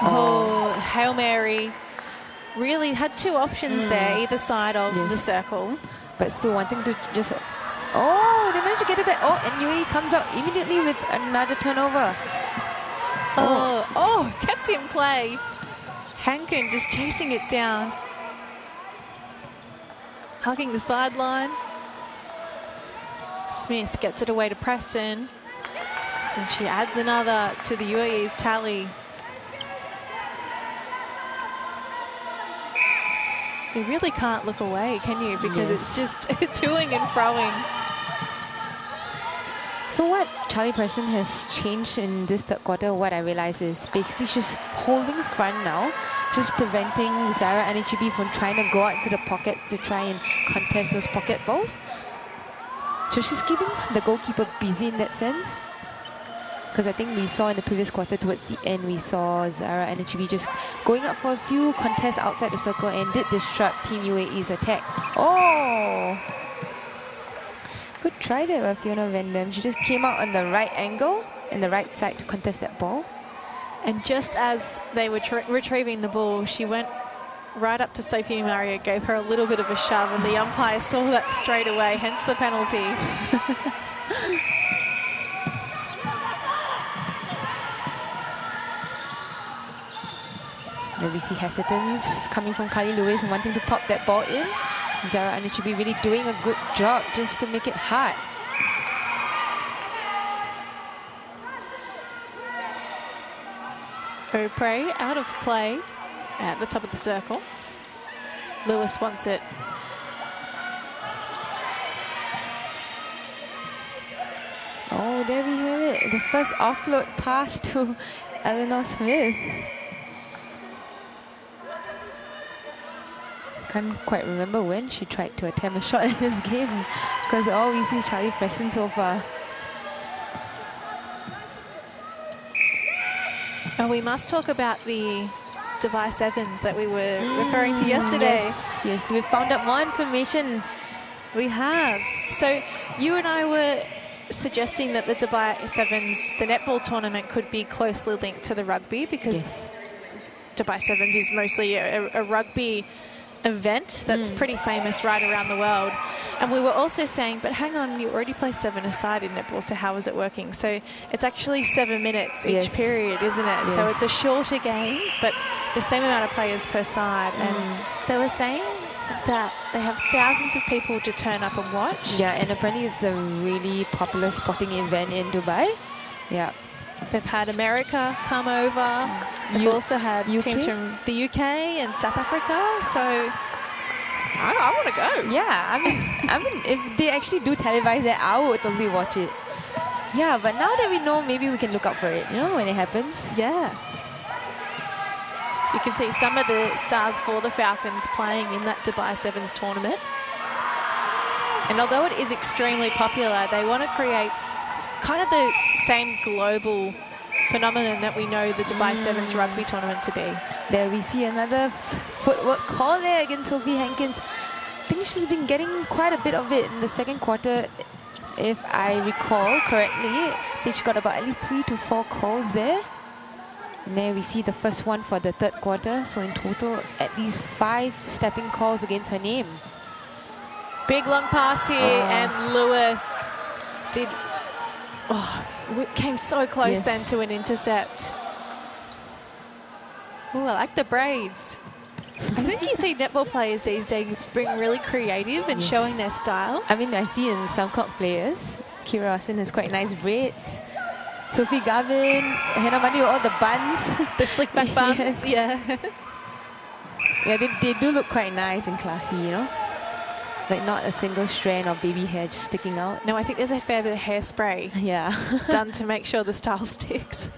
Oh, Hail Mary. Really had 2 options there, either side of the circle. But still wanting to just... Oh, they managed to get it back. Oh, and UAE comes out immediately with another turnover. Oh, kept in play. Hankin just chasing it down. Hugging the sideline. Smith gets it away to Preston. And she adds another to the UAE's tally. You really can't look away, can you? Because it's just toing and froing. So what Charlie Preston has changed in this third quarter, what I realize is basically she's holding front now, just preventing Zara and HB from trying to go out into the pockets to try and contest those pocket balls. So she's keeping the goalkeeper busy in that sense. Because I think we saw in the previous quarter towards the end, we saw Zara and HB just going up for a few contests outside the circle and did disrupt Team UAE's attack. Oh! Good try there by Fiona Van Dam. She just came out on the right angle and the right side to contest that ball. And just as they were retrieving the ball, she went right up to Sophie Maria, gave her a little bit of a shove, and the umpire saw that straight away, hence the penalty. Then we see hesitance coming from Kylie Lewis wanting to pop that ball in. Zara Anichibi really doing a good job just to make it hard. Beaupre out of play at the top of the circle. Lewis wants it. Oh, there we have it. The first offload pass to Eleanor Smith. Can't quite remember when she tried to attempt a shot in this game, because all we see is Charlie Preston so far. Oh, we must talk about the Dubai Sevens that we were referring to yesterday. Yes, we found out more information. We have. So you and I were suggesting that the Dubai Sevens, the netball tournament, could be closely linked to the rugby, because Dubai Sevens is mostly a rugby event that's pretty famous right around the world. And we were also saying, but hang on, you already play 7-a-side in netball, so how is it working? So it's actually 7 minutes each period, isn't it? So it's a shorter game, but the same amount of players per side. And they were saying that they have thousands of people to turn up and watch. Yeah, and apparently it's a really popular sporting event in Dubai. Yeah. They've had America come over. They've also had teams from the UK and South Africa. So I want to go. Yeah, I mean, if they actually do televise that, I would totally watch it. Yeah, but now that we know, maybe we can look out for it, you know, when it happens. Yeah. So you can see some of the stars for the Falcons playing in that Dubai Sevens tournament. And although it is extremely popular, they want to create kind of the same global phenomenon that we know the Dubai Sevens rugby tournament to be. There we see another footwork call there against Sophie Hankins. I think she's been getting quite a bit of it in the second quarter. If I recall correctly, I think she got about at least 3 to 4 calls there. And there we see the first one for the third quarter. So in total, at least 5 stepping calls against her name. Big long pass here, and Lewis came so close then to an intercept. Oh, I like the braids. I think you see netball players these days being really creative and showing their style. I mean, I see in some comp players, Kira Austin has quite nice braids. Sophie Garvin, Hannah Mani with all the buns. The slick back buns, yeah. Yeah, they do look quite nice and classy, you know? Like not a single strand of baby hair just sticking out. No, I think there's a fair bit of hairspray done to make sure the style sticks.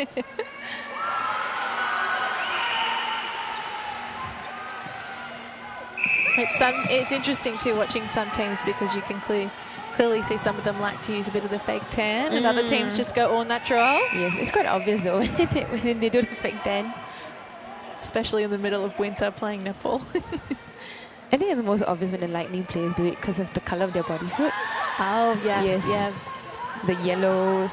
It's interesting too watching some teams, because you can clearly see some of them like to use a bit of the fake tan, and other teams just go all natural. Yes, it's quite obvious though when they do the fake tan. Especially in the middle of winter playing netball. I think it's most obvious when the Lightning players do it because of the colour of their bodysuit. Oh, yes, yeah. The yellow.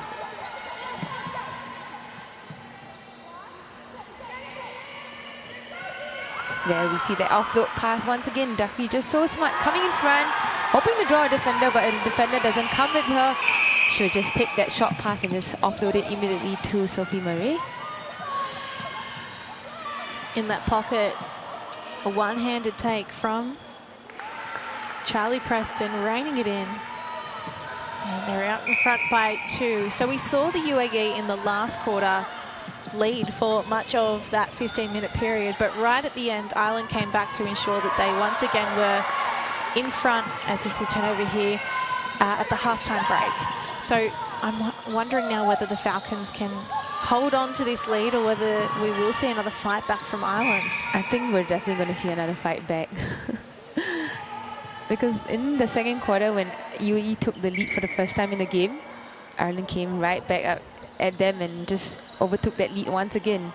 There we see the offload pass once again. Duffy just so smart, coming in front, hoping to draw a defender, but the defender doesn't come with her. She'll just take that short pass and just offload it immediately to Sophie Murray. in that pocket. A one-handed take from Charlie Preston, reining it in. And they're out in front by 2. So we saw the UAE in the last quarter lead for much of that 15-minute period, but right at the end, Ireland came back to ensure that they once again were in front, as we see turnover here, at the halftime break. So I'm wondering now whether the Falcons can hold on to this lead or whether we will see another fight back from Ireland. I think we're definitely going to see another fight back. Because in the second quarter, when UAE took the lead for the first time in the game, Ireland came right back up at them and just overtook that lead once again.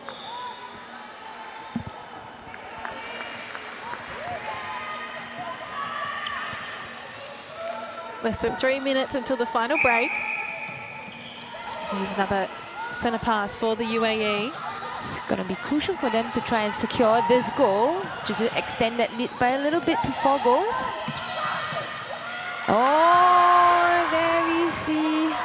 Less than 3 minutes until the final break. Here's another centre pass for the UAE. It's going to be crucial for them to try and secure this goal, to just extend that lead by a little bit to 4 goals. Oh, there we see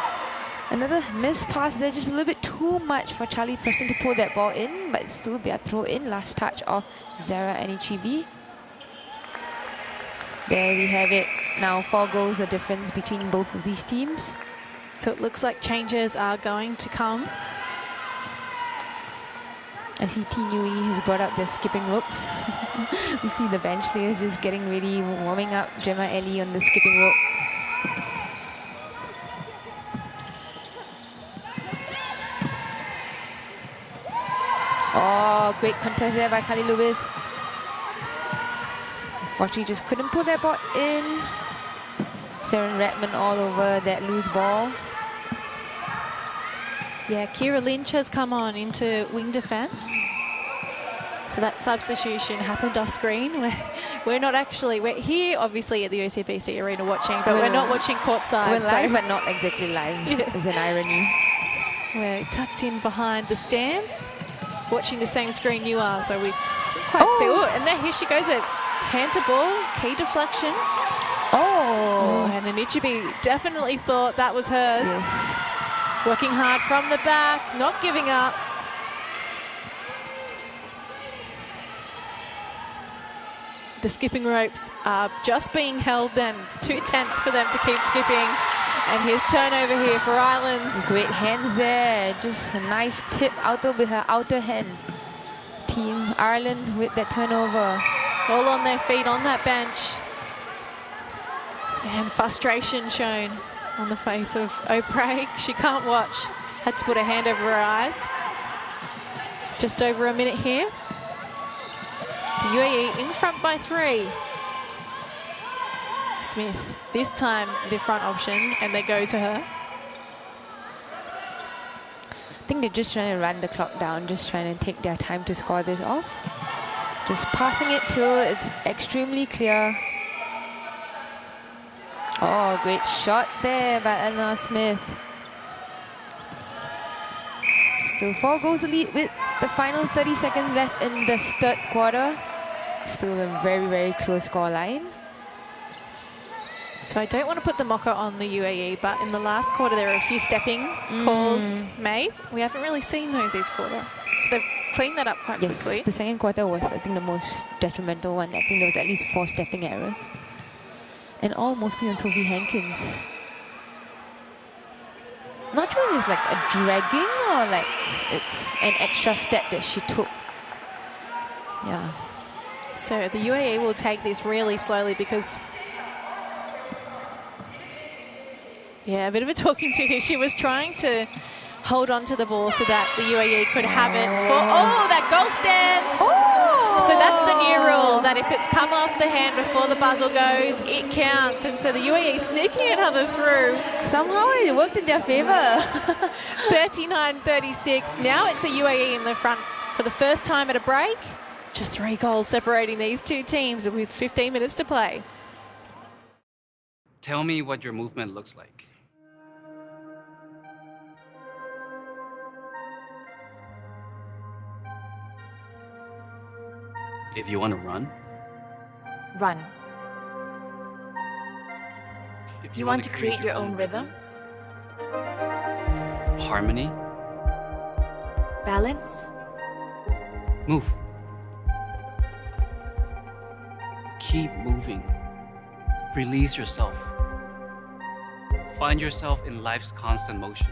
another missed pass there, just a little bit too much for Charlie Preston to pull that ball in, but still their throw in, last touch of Zara Anichibi. There we have it. Now 4 goals the difference between both of these teams. So it looks like changes are going to come. I see Team UAE has brought out their skipping ropes. We see the bench players just getting ready, warming up. Gemma Ellie on the skipping rope. Oh, great contest there by Kali Lewis. Unfortunately, just couldn't pull that ball in. Saren Redmond all over that loose ball. Yeah, Kira Lynch has come on into wing defence. So that substitution happened off screen. We're not actually, we're here obviously at the OCBC Arena watching, but we're not watching courtside. We're live, but not exactly live, Yes. is an irony. We're tucked in behind the stands, watching the same screen you are, so we quite see. Oh, and there, here she goes, a hand to ball, key deflection. Oh. And Anichibi definitely thought that was hers. Yes. Working hard from the back, not giving up. The skipping ropes are just being held then. It's 2 tenths for them to keep skipping. And here's turnover here for Ireland. Great hands there. Just a nice tip out with her outer hand. Team Ireland with that turnover. All on their feet on that bench. And frustration shown on the face of O'Prey. She can't watch. Had to put her hand over her eyes. Just over a minute here. The UAE in front by 3. Smith, this time the front option, and they go to her. I think they're just trying to run the clock down, just trying to take their time to score this off. Just passing it till it's extremely clear. Oh, great shot there by Eleanor Smith. Still 4 goals the lead with the final 30 seconds left in the third quarter. Still a very, very close score line. So I don't want to put the mocker on the UAE, but in the last quarter there were a few stepping calls made. We haven't really seen those this quarter. So they've cleaned that up quite quickly. Yes, the second quarter was, I think, the most detrimental one. I think there was at least 4 stepping errors. And all mostly on Sophie Hankins. Not sure if it's like a dragging or like it's an extra step that she took. Yeah. So the UAE will take this really slowly because, yeah, a bit of a talking to here. She was trying to hold on to the ball so that the UAE could have it for, oh, that goal stands. Oh! So that's the new rule, that if it's come off the hand before the buzzer goes, it counts. And so the UAE sneaking another through. Somehow it worked in their favour. 39-36. Now it's the UAE in the front for the first time at a break. Just 3 goals separating these 2 teams with 15 minutes to play. Tell me what your movement looks like. If you want to run, Run. if You want to create your own rhythm? harmony, Balance? move. keep moving. Release yourself. Find yourself in life's constant motion.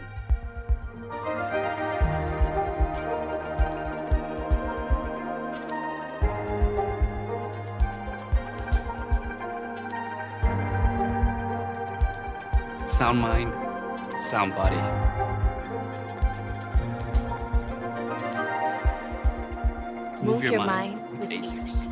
Sound mind, sound body. Move your mind with basics. basics.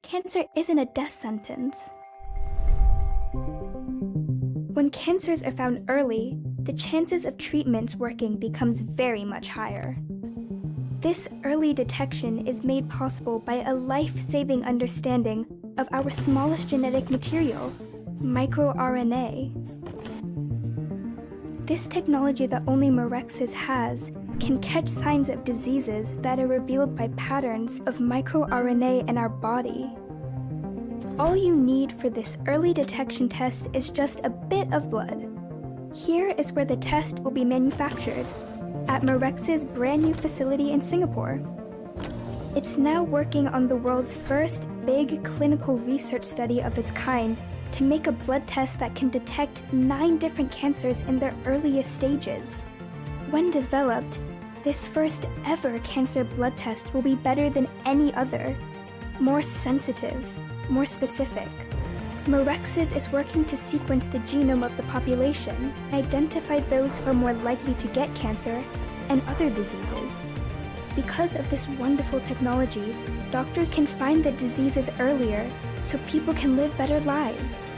Cancer isn't a death sentence. When cancers are found early, the chances of treatments working becomes very much higher. This early detection is made possible by a life-saving understanding of our smallest genetic material, microRNA. This technology that only Mirxes has can catch signs of diseases that are revealed by patterns of microRNA in our body. All you need for this early detection test is just a bit of blood. Here is where the test will be manufactured, at Mirxes' brand new facility in Singapore. It's now working on the world's first big clinical research study of its kind to make a blood test that can detect 9 different cancers in their earliest stages. When developed, this first ever cancer blood test will be better than any other, more sensitive, more specific. Mirxes is working to sequence the genome of the population and identify those who are more likely to get cancer and other diseases. Because of this wonderful technology, doctors can find the diseases earlier so people can live better lives.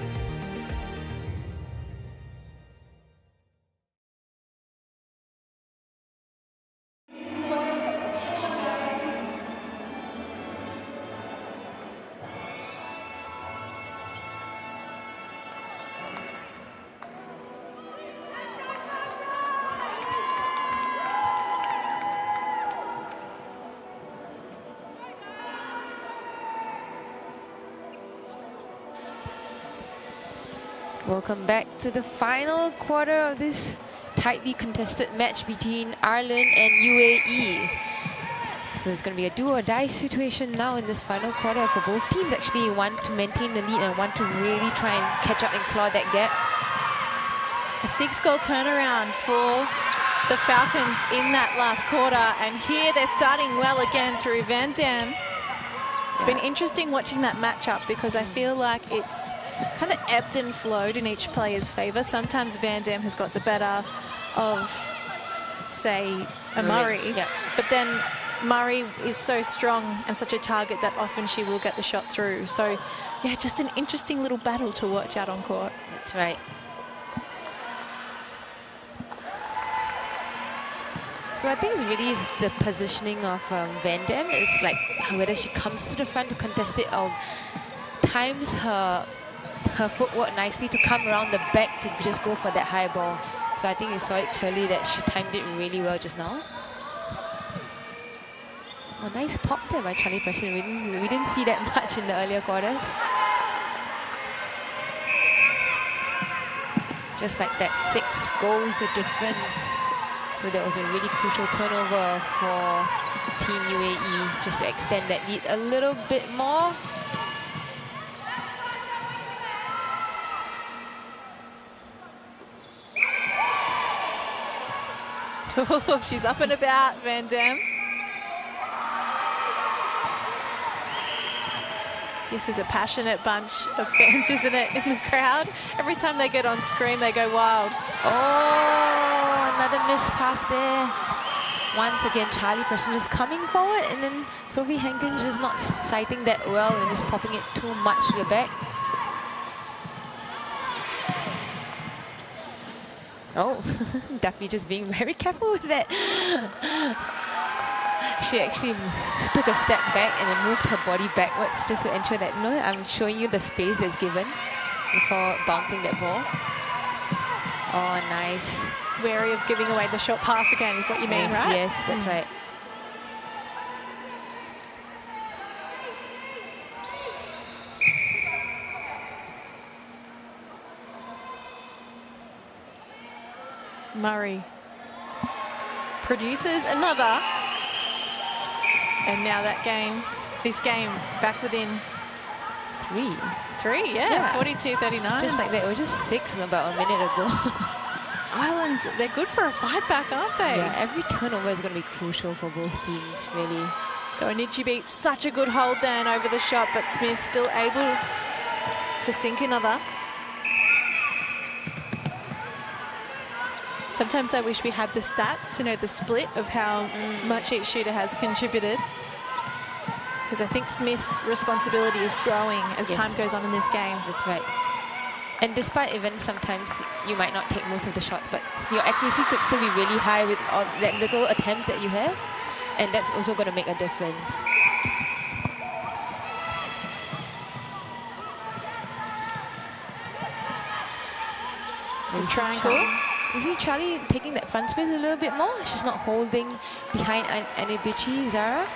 Welcome back to the final quarter of this tightly contested match between Ireland and UAE. So it's going to be a do or die situation now in this final quarter for both teams. Actually, one to maintain the lead and one to really try and catch up and claw that gap. A 6-goal turnaround for the Falcons in that last quarter. And here they're starting well again through Van Dam. It's been interesting watching that matchup because I feel like it's kind of ebbed and flowed in each player's favour. Sometimes Van Dam has got the better of, say, a Murray. Yeah. But then Murray is so strong and such a target that often she will get the shot through. So, yeah, just an interesting little battle to watch out on court. That's right. So I think it's really the positioning of Van Dam. It's like whether she comes to the front to contest it or times her footwork nicely to come around the back to just go for that high ball. So I think you saw it clearly that she timed it really well just now. Oh, nice pop there by Charlie Preston. We didn't see that much in the earlier quarters. Just like that, 6 goals of difference. So that was a really crucial turnover for Team UAE just to extend that lead a little bit more. Oh, she's up and about, Van Dam. This is a passionate bunch of fans, isn't it, in the crowd? Every time they get on screen, they go wild. Oh, another missed pass there. Once again, Charlie Preston just coming forward, and then Sophie Hankin just not sighting that well and just popping it too much to the back. Oh, Duffy just being very careful with that. She actually took a step back and then moved her body backwards just to ensure that, I'm showing you the space that's given before bouncing that ball. Oh, nice. Wary of giving away the short pass again is what you mean, right? Yes, that's right. Murray produces another. And now this game back within three, yeah. 42-39. Just like that, it was just 6 about a minute ago. Ireland, they're good for a fight back, aren't they? Yeah, every turnover is going to be crucial for both teams, really. So Anichi beat such a good hold then over the shot, but Smith still able to sink another. Sometimes I wish we had the stats to know the split of how much each shooter has contributed. Because I think Smith's responsibility is growing as time goes on in this game. That's right. And despite even sometimes you might not take most of the shots, but your accuracy could still be really high with all that little attempts that you have. And that's also going to make a difference. Triangle. You see Charlie taking that front space a little bit more. She's not holding behind Anibichi, Zara.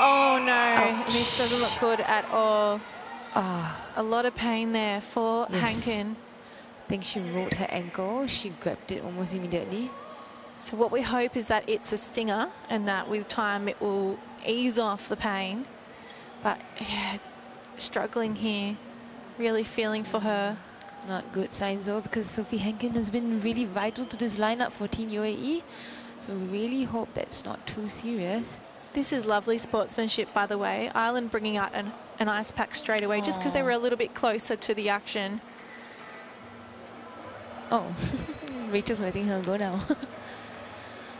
Oh no, this doesn't look good at all. A lot of pain there for Hankin. I think she rolled her ankle. She grabbed it almost immediately. So what we hope is that it's a stinger and that with time it will ease off the pain. But yeah, struggling here, really feeling for her. Not good signs though, because Sophie Hankin has been really vital to this lineup for Team UAE. So we really hope that's not too serious. This is lovely sportsmanship, by the way. Ireland bringing out an ice pack straight away just because they were a little bit closer to the action. Oh, Rachel's letting her go now.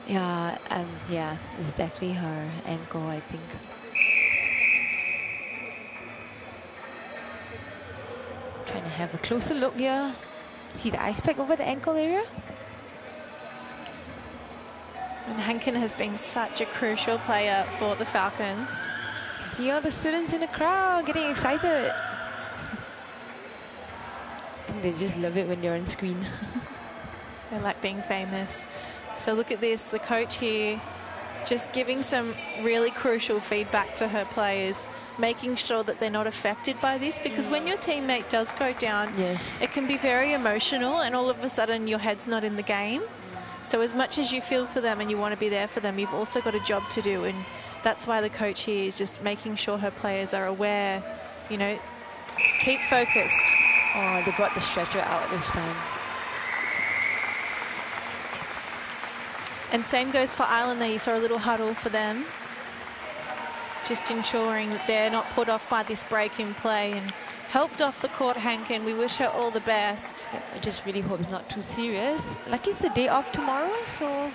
Yeah, it's definitely her ankle, I think. Trying to have a closer look here. See the ice pack over the ankle area? And Hankin has been such a crucial player for the Falcons. See all the students in the crowd getting excited. I think they just love it when they're on screen. They like being famous. So look at this, the coach here just giving some really crucial feedback to her players, making sure that they're not affected by this, because when your teammate does go down, it can be very emotional and all of a sudden your head's not in the game. So as much as you feel for them and you want to be there for them, you've also got a job to do, and that's why the coach here is just making sure her players are aware, you know, keep focused. Oh, they brought the stretcher out this time. And same goes for Ireland there. You saw a little huddle for them. Just ensuring that they're not put off by this break in play, and helped off the court, Hankin. We wish her all the best. Yeah, I just really hope it's not too serious. Like, it's the day off tomorrow, so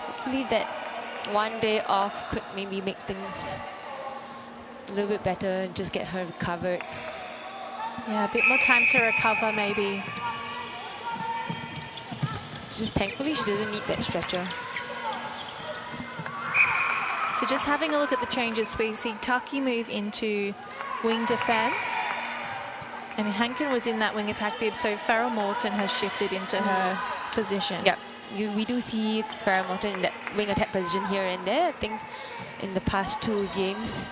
hopefully that one day off could maybe make things a little bit better and just get her recovered. Yeah, a bit more time to recover maybe. Just thankfully she doesn't need that stretcher. So just having a look at the changes, we see Taki move into wing defence. And Hankin was in that wing attack bib, so Farrell Morton has shifted into her position. Yep, we do see Farrell Morton in that wing attack position here and there, I think, in the past 2 games.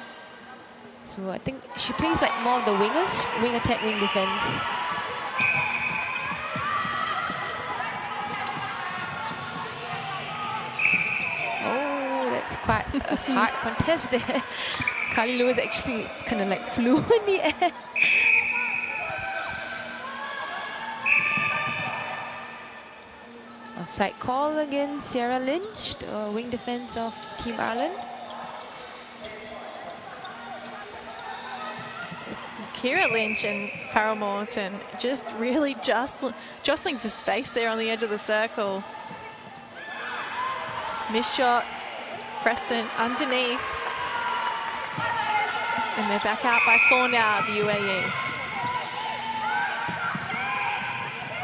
So I think she plays like more of the wingers, wing attack, wing defence. Oh, that's quite a hard contest there. Carly Lewis actually kind of like flew in the air. Offside call against Sarah Lynch, the wing defense of Team Ireland. Kira Lynch and Farrell Morton just really jostling for space there on the edge of the circle. Missed shot. Preston underneath. And they're back out by 4 now, the UAE.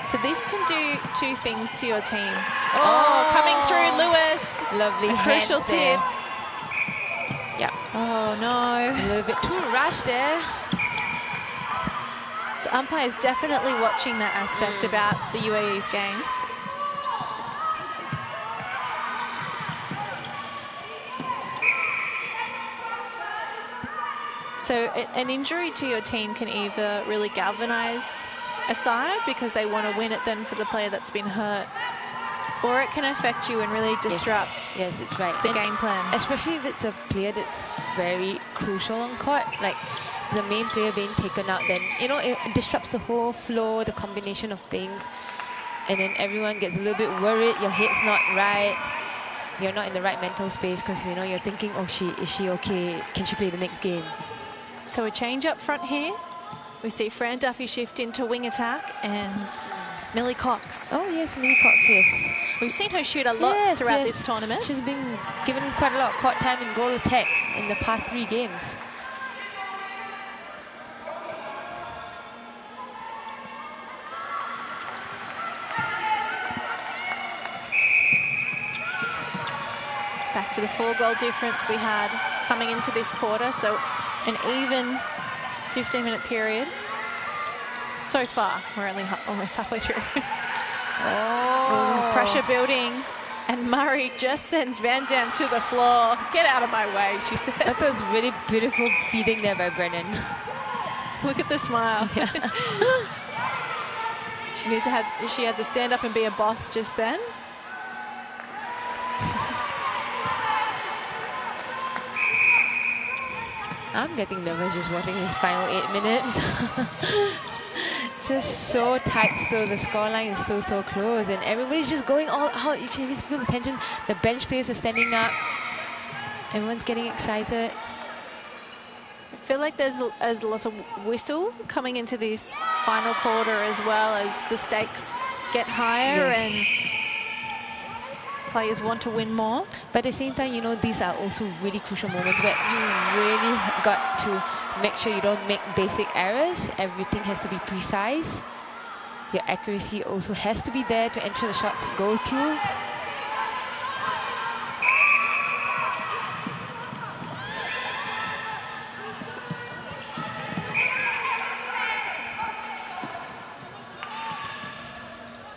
So this can do 2 things to your team. Oh, coming through, Lewis. Lovely A hands crucial there. tip. Yeah. Oh, no. A little bit too rushed there. The umpire is definitely watching that aspect about the UAE's game. So an injury to your team can either really galvanise a side because they want to win it then for the player that's been hurt, or it can affect you and really disrupt Yes, it's right. the game plan. Especially if it's a player that's very crucial on court, like if the main player being taken out, then you know it disrupts the whole flow, the combination of things, and then everyone gets a little bit worried. Your head's not right. You're not in the right mental space because you know you're thinking, oh, is she okay? Can she play the next game? So a change up front here. We see Fran Duffy shift into wing attack and Millie Cox. Oh yes, Millie Cox, yes. We've seen her shoot a lot throughout this tournament. She's been given quite a lot of court time in goal attack in the past 3 games. Back to the 4-goal difference we had coming into this quarter. So an even 15-minute period. So far, we're only almost halfway through. Oh. Pressure building. And Murray just sends Van Dam to the floor. Get out of my way, she says. That was really beautiful feeding there by Brennan. Look at the smile. Yeah. She had to stand up and be a boss just then. I'm getting nervous just watching this final 8 minutes. Just so tight still. The scoreline is still so close and everybody's just going all out. You can feel the tension. The bench players are standing up. Everyone's getting excited. I feel like there's lots of whistle coming into this final quarter as well as the stakes get higher and players want to win more. But at the same time, you know, these are also really crucial moments where you really got to make sure you don't make basic errors. Everything has to be precise. Your accuracy also has to be there to ensure the shots go through.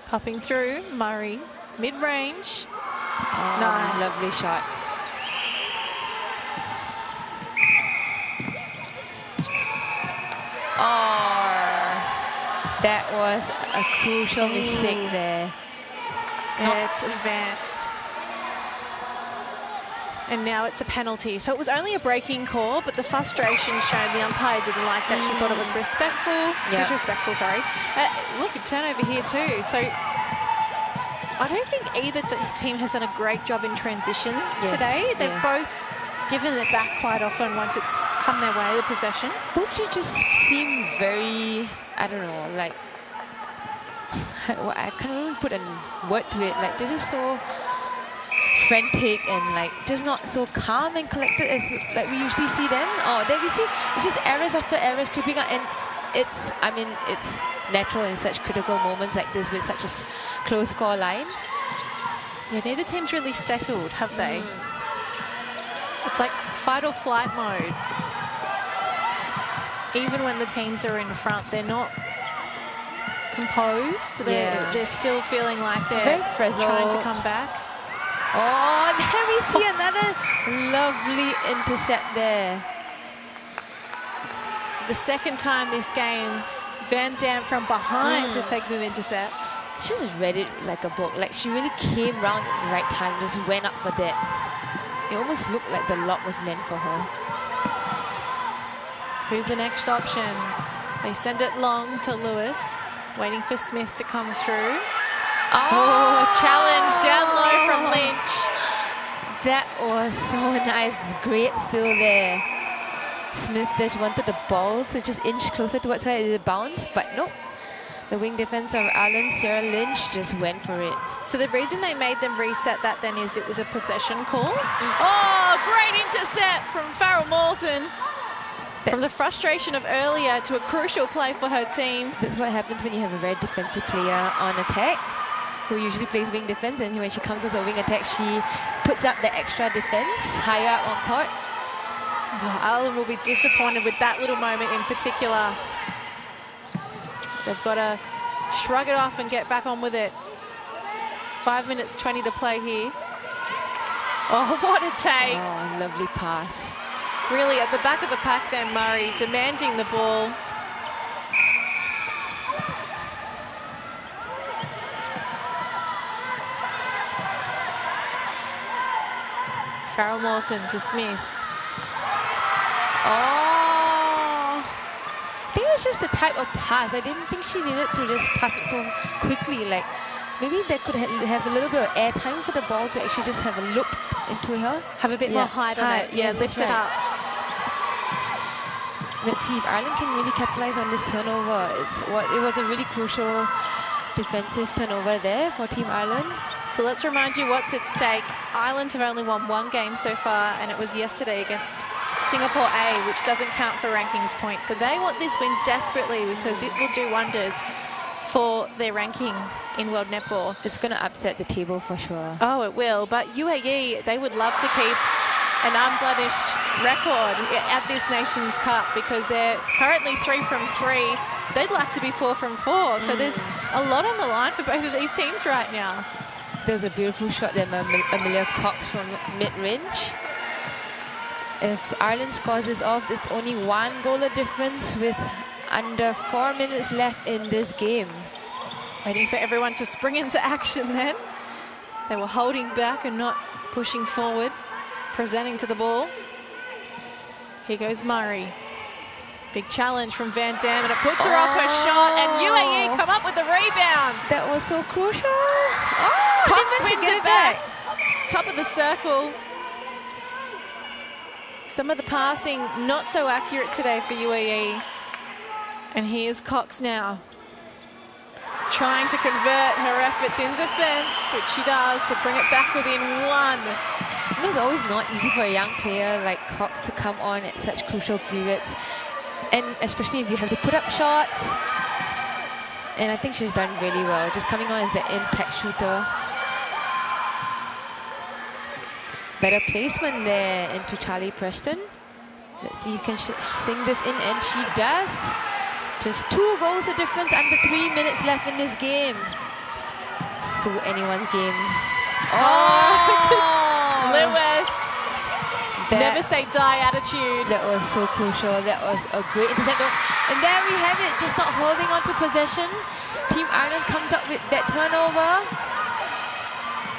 Popping through, Murray, mid-range. Oh, Nice. Lovely shot. Oh, that was a crucial mistake there. It's advanced. And now it's a penalty. So it was only a breaking call, but the frustration shown, the umpire didn't like that. She thought it was disrespectful, sorry. Look, a turnover here too. So I don't think either team has done a great job in transition today. They've both given it back quite often once it's come their way, the possession. Both you just seem very, I don't know, like, I can't even put a word to it. Like, they're just so frantic and like just not so calm and collected as like we usually see them. Oh, there we see it's just errors after errors creeping up, and it's, I mean, it's natural in such critical moments like this with such a close score line. Yeah, neither team's really settled, have they? It's like fight or flight mode. Even when the teams are in front, they're not composed. They're still feeling like they're trying to come back. Oh, there we see another lovely intercept there. The second time this game, Van Dam from behind just taking an intercept. She just read it like a book. Like, she really came round at the right time, just went up for that. It almost looked like the lob was meant for her. Who's the next option? They send it long to Lewis, waiting for Smith to come through. Oh, challenge down low from Lynch. That was so nice. Great still there. Smith just wanted the ball to just inch closer towards her as it bounced, but nope. The wing defense of Ireland, Sarah Lynch, just went for it. So the reason they made them reset that then is it was a possession call. Oh, great intercept from Farrell Moulton. From the frustration of earlier to a crucial play for her team. That's what happens when you have a very defensive player on attack, who usually plays wing defense, and when she comes as a wing attack, she puts up the extra defense higher up on court. Oh, Ireland will be disappointed with that little moment in particular. They've got to shrug it off and get back on with it. 5 minutes 20 to play here. Oh, what a take. Oh, lovely pass. Really at the back of the pack then, Murray, demanding the ball. Farrell Moulton to Smith. Oh, I think it was just the type of pass. I didn't think she needed to just pass it so quickly. Like, maybe they could have a little bit of air time for the ball to actually just have a loop into her. Have a bit more height on it. Yeah, lift it up. Let's see if Ireland can really capitalize on this turnover. It was a really crucial defensive turnover there for Team Ireland. So let's remind you what's at stake. Ireland have only won one game so far, and it was yesterday against Singapore A, which doesn't count for rankings points. So they want this win desperately because it will do wonders for their ranking in World Netball. It's going to upset the table for sure. Oh, it will. But UAE, they would love to keep an unblemished record at this Nations Cup because they're currently 3 from 3. They'd like to be 4 from 4. So there's a lot on the line for both of these teams right now. There's a beautiful shot there, Amelia Cox from mid-range. If Ireland scores this off, it's only 1 goal of difference with under 4 minutes left in this game. Waiting for everyone to spring into action then. They were holding back and not pushing forward. Presenting to the ball. Here goes Murray. Big challenge from Van Dam, and it puts her off her shot, and UAE come up with the rebounds. That was so crucial. Oh, Cox wins it back. Top of the circle. Some of the passing not so accurate today for UAE. And here's Cox now. Trying to convert her efforts in defense, which she does, to bring it back within 1. It's always not easy for a young player like Cox to come on at such crucial periods, and especially if you have to put up shots. And I think she's done really well, just coming on as the impact shooter. Better placement there into Charlie Preston. Let's see if can sing this in, and she does. Just 2 goals of difference, under 3 minutes left in this game. Still anyone's game. Oh! Lewis. Never say die attitude. That was so crucial. That was a great intercept. And there we have it, just not holding on to possession. Team Ireland comes up with that turnover.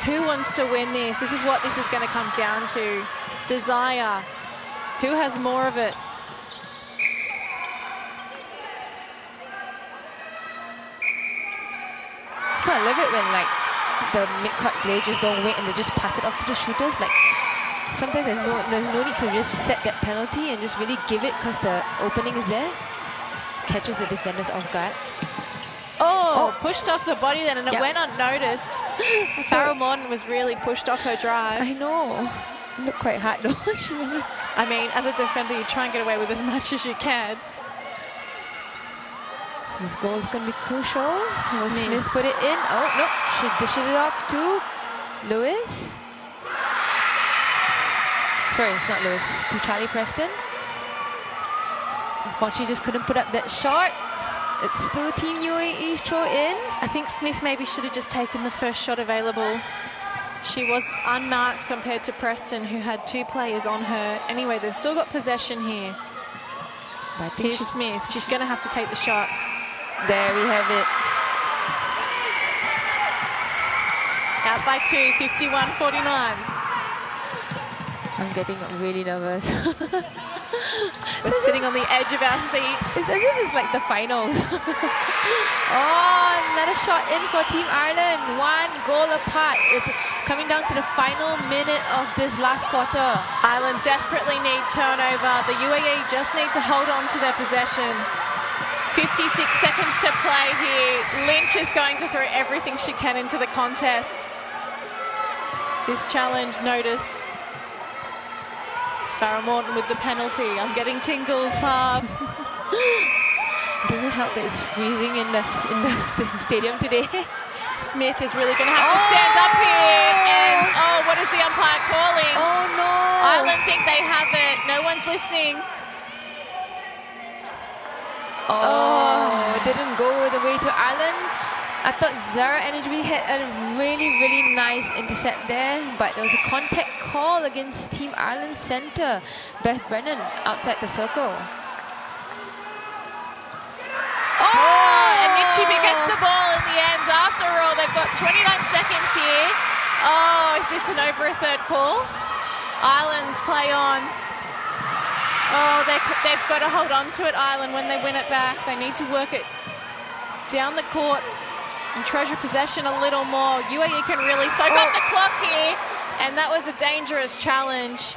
Who wants to win this? This is what this is going to come down to. Desire. Who has more of it? So I love it when like the mid-court players just don't wait and they just pass it off to the shooters. Like sometimes there's no need to just set that penalty and just really give it because the opening is there. Catches the defenders off guard. Oh, pushed off the body then, and it went unnoticed. Farrell Moulton was really pushed off her drive. I know. It looked quite hard though. She really... I mean, as a defender, you try and get away with as much as you can. This goal is going to be crucial. Will Smith put it in? Oh, no. She dishes it off to Lewis. Sorry, it's not Lewis. To Charlie Preston. Unfortunately, just couldn't put up that shot. It's still Team UAE's throw in. I think Smith maybe should have just taken the first shot available. She was unmarked compared to Preston, who had 2 players on her. Anyway, they've still got possession here. Here's Smith. She's going to have to take the shot. There we have it. Out by 2, 51-49. I'm getting really nervous. We're sitting on the edge of our seats. It's as if it's like the finals. Oh, another shot in for Team Ireland. 1 goal apart. It's coming down to the final minute of this last quarter. Ireland desperately need turnover. The UAE just need to hold on to their possession. 56 seconds to play here. Lynch is going to throw everything she can into the contest. This challenge noticed. Farrah Morton with the penalty. I'm getting tingles, Parv. Doesn't help that it's freezing in the stadium today. Smith is really going to have to stand up here. And, oh, what is the umpire calling? Oh, no. Ireland think they have it. No one's listening. Oh, it didn't go the way to Ireland. I thought Zara Energy had a really nice intercept there, but there was a contact call against Team Ireland centre, Beth Brennan, outside the circle. Oh, and Nichibi gets the ball in the end. After all, they've got 29 seconds here. Oh, is this an over a third call? Ireland play on. Oh, they've got to hold on to it, Ireland, when they win it back. They need to work it down the court and treasure possession a little more. UAE can really soak up the clock here, and that was a dangerous challenge.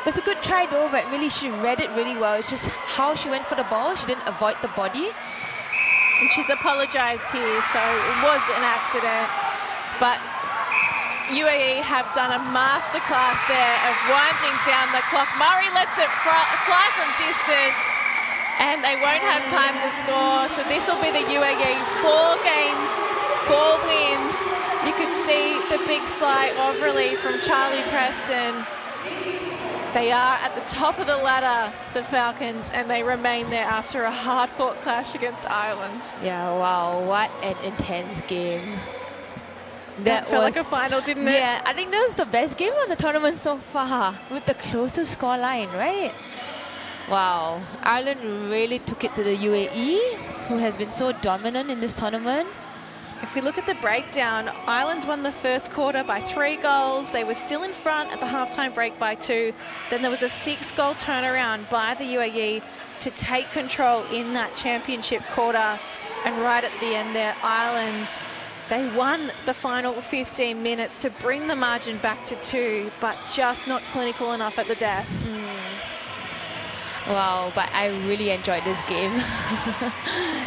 It's a good try though, but really she read it really well. It's just how she went for the ball. She didn't avoid the body. And she's apologised here, so it was an accident. But UAE have done a masterclass there of winding down the clock. Murray lets it fly from distance, and they won't have time to score. So this will be the UAE 4 games, 4 wins. You could see the big sigh of relief from Charlie Preston. They are at the top of the ladder, the Falcons, and they remain there after a hard-fought clash against Ireland. Yeah, wow, what an intense game. That felt like a final, didn't it? Yeah, I think that was the best game of the tournament so far, with the closest scoreline, right? Wow, Ireland really took it to the UAE, who has been so dominant in this tournament. If we look at the breakdown, Ireland won the first quarter by 3 goals. They were still in front at the halftime break by 2. Then there was a 6-goal turnaround by the UAE to take control in that championship quarter. And right at the end there, Ireland, they won the final 15 minutes to bring the margin back to 2, but just not clinical enough at the death. Wow, but I really enjoyed this game.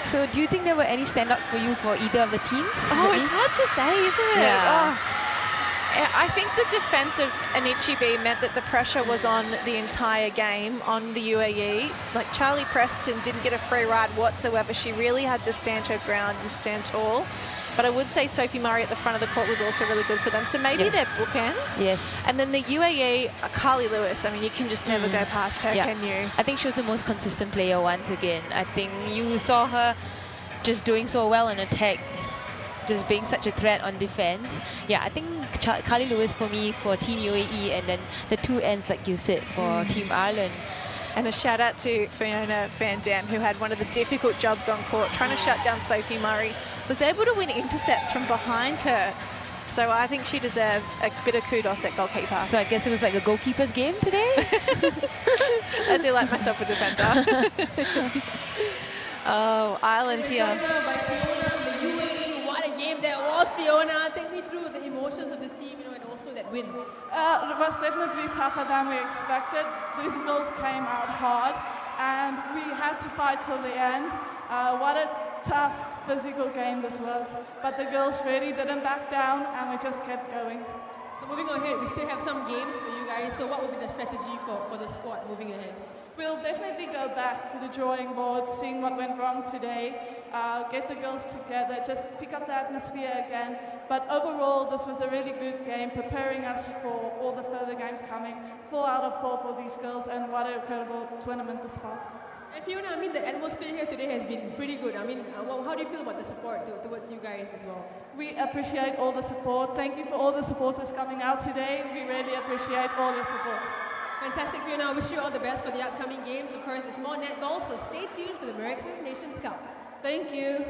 So do you think there were any standouts for you for either of the teams? Oh, it's hard to say, isn't it? Yeah. I think the defense of Anichebe meant that the pressure was on the entire game on the UAE. Like, Charlie Preston didn't get a free ride whatsoever. She really had to stand her ground and stand tall. But I would say Sophie Murray at the front of the court was also really good for them. So maybe they're bookends. Yes. And then the UAE, Carly Lewis, I mean, you can just never go past her, can you? I think she was the most consistent player once again. I think you saw her just doing so well in attack, just being such a threat on defense. Yeah, I think Carly Lewis for me for Team UAE, and then the 2 ends, like you said, for Team Ireland. And a shout out to Fiona Van Dam, who had one of the difficult jobs on court, trying to shut down Sophie Murray. Was able to win intercepts from behind her. So I think she deserves a bit of kudos at goalkeeper. So I guess it was like a goalkeeper's game today? I do like myself a defender. Oh, Ireland here. By Fiona from the UAE. What a game that was, Fiona. Take me through the emotions of the team, and also that win. It was definitely tougher than we expected. These goals came out hard, and we had to fight till the end. What a tough physical game this was, but the girls really didn't back down, and we just kept going. So moving ahead, we still have some games for you guys. So what will be the strategy for the squad moving ahead? We'll definitely go back to the drawing board, seeing what went wrong today, get the girls together, just pick up the atmosphere again. But overall, this was a really good game, preparing us for all the further games coming. 4 out of 4 for these girls, and what an incredible tournament this far. And Fiona, I mean, the atmosphere here today has been pretty good. I mean, how do you feel about the support towards you guys as well? We appreciate all the support. Thank you for all the supporters coming out today. We really appreciate all your support. Fantastic, Fiona. I wish you all the best for the upcoming games. Of course, there's more netball, so stay tuned to the Mirxes Nations Cup. Thank you.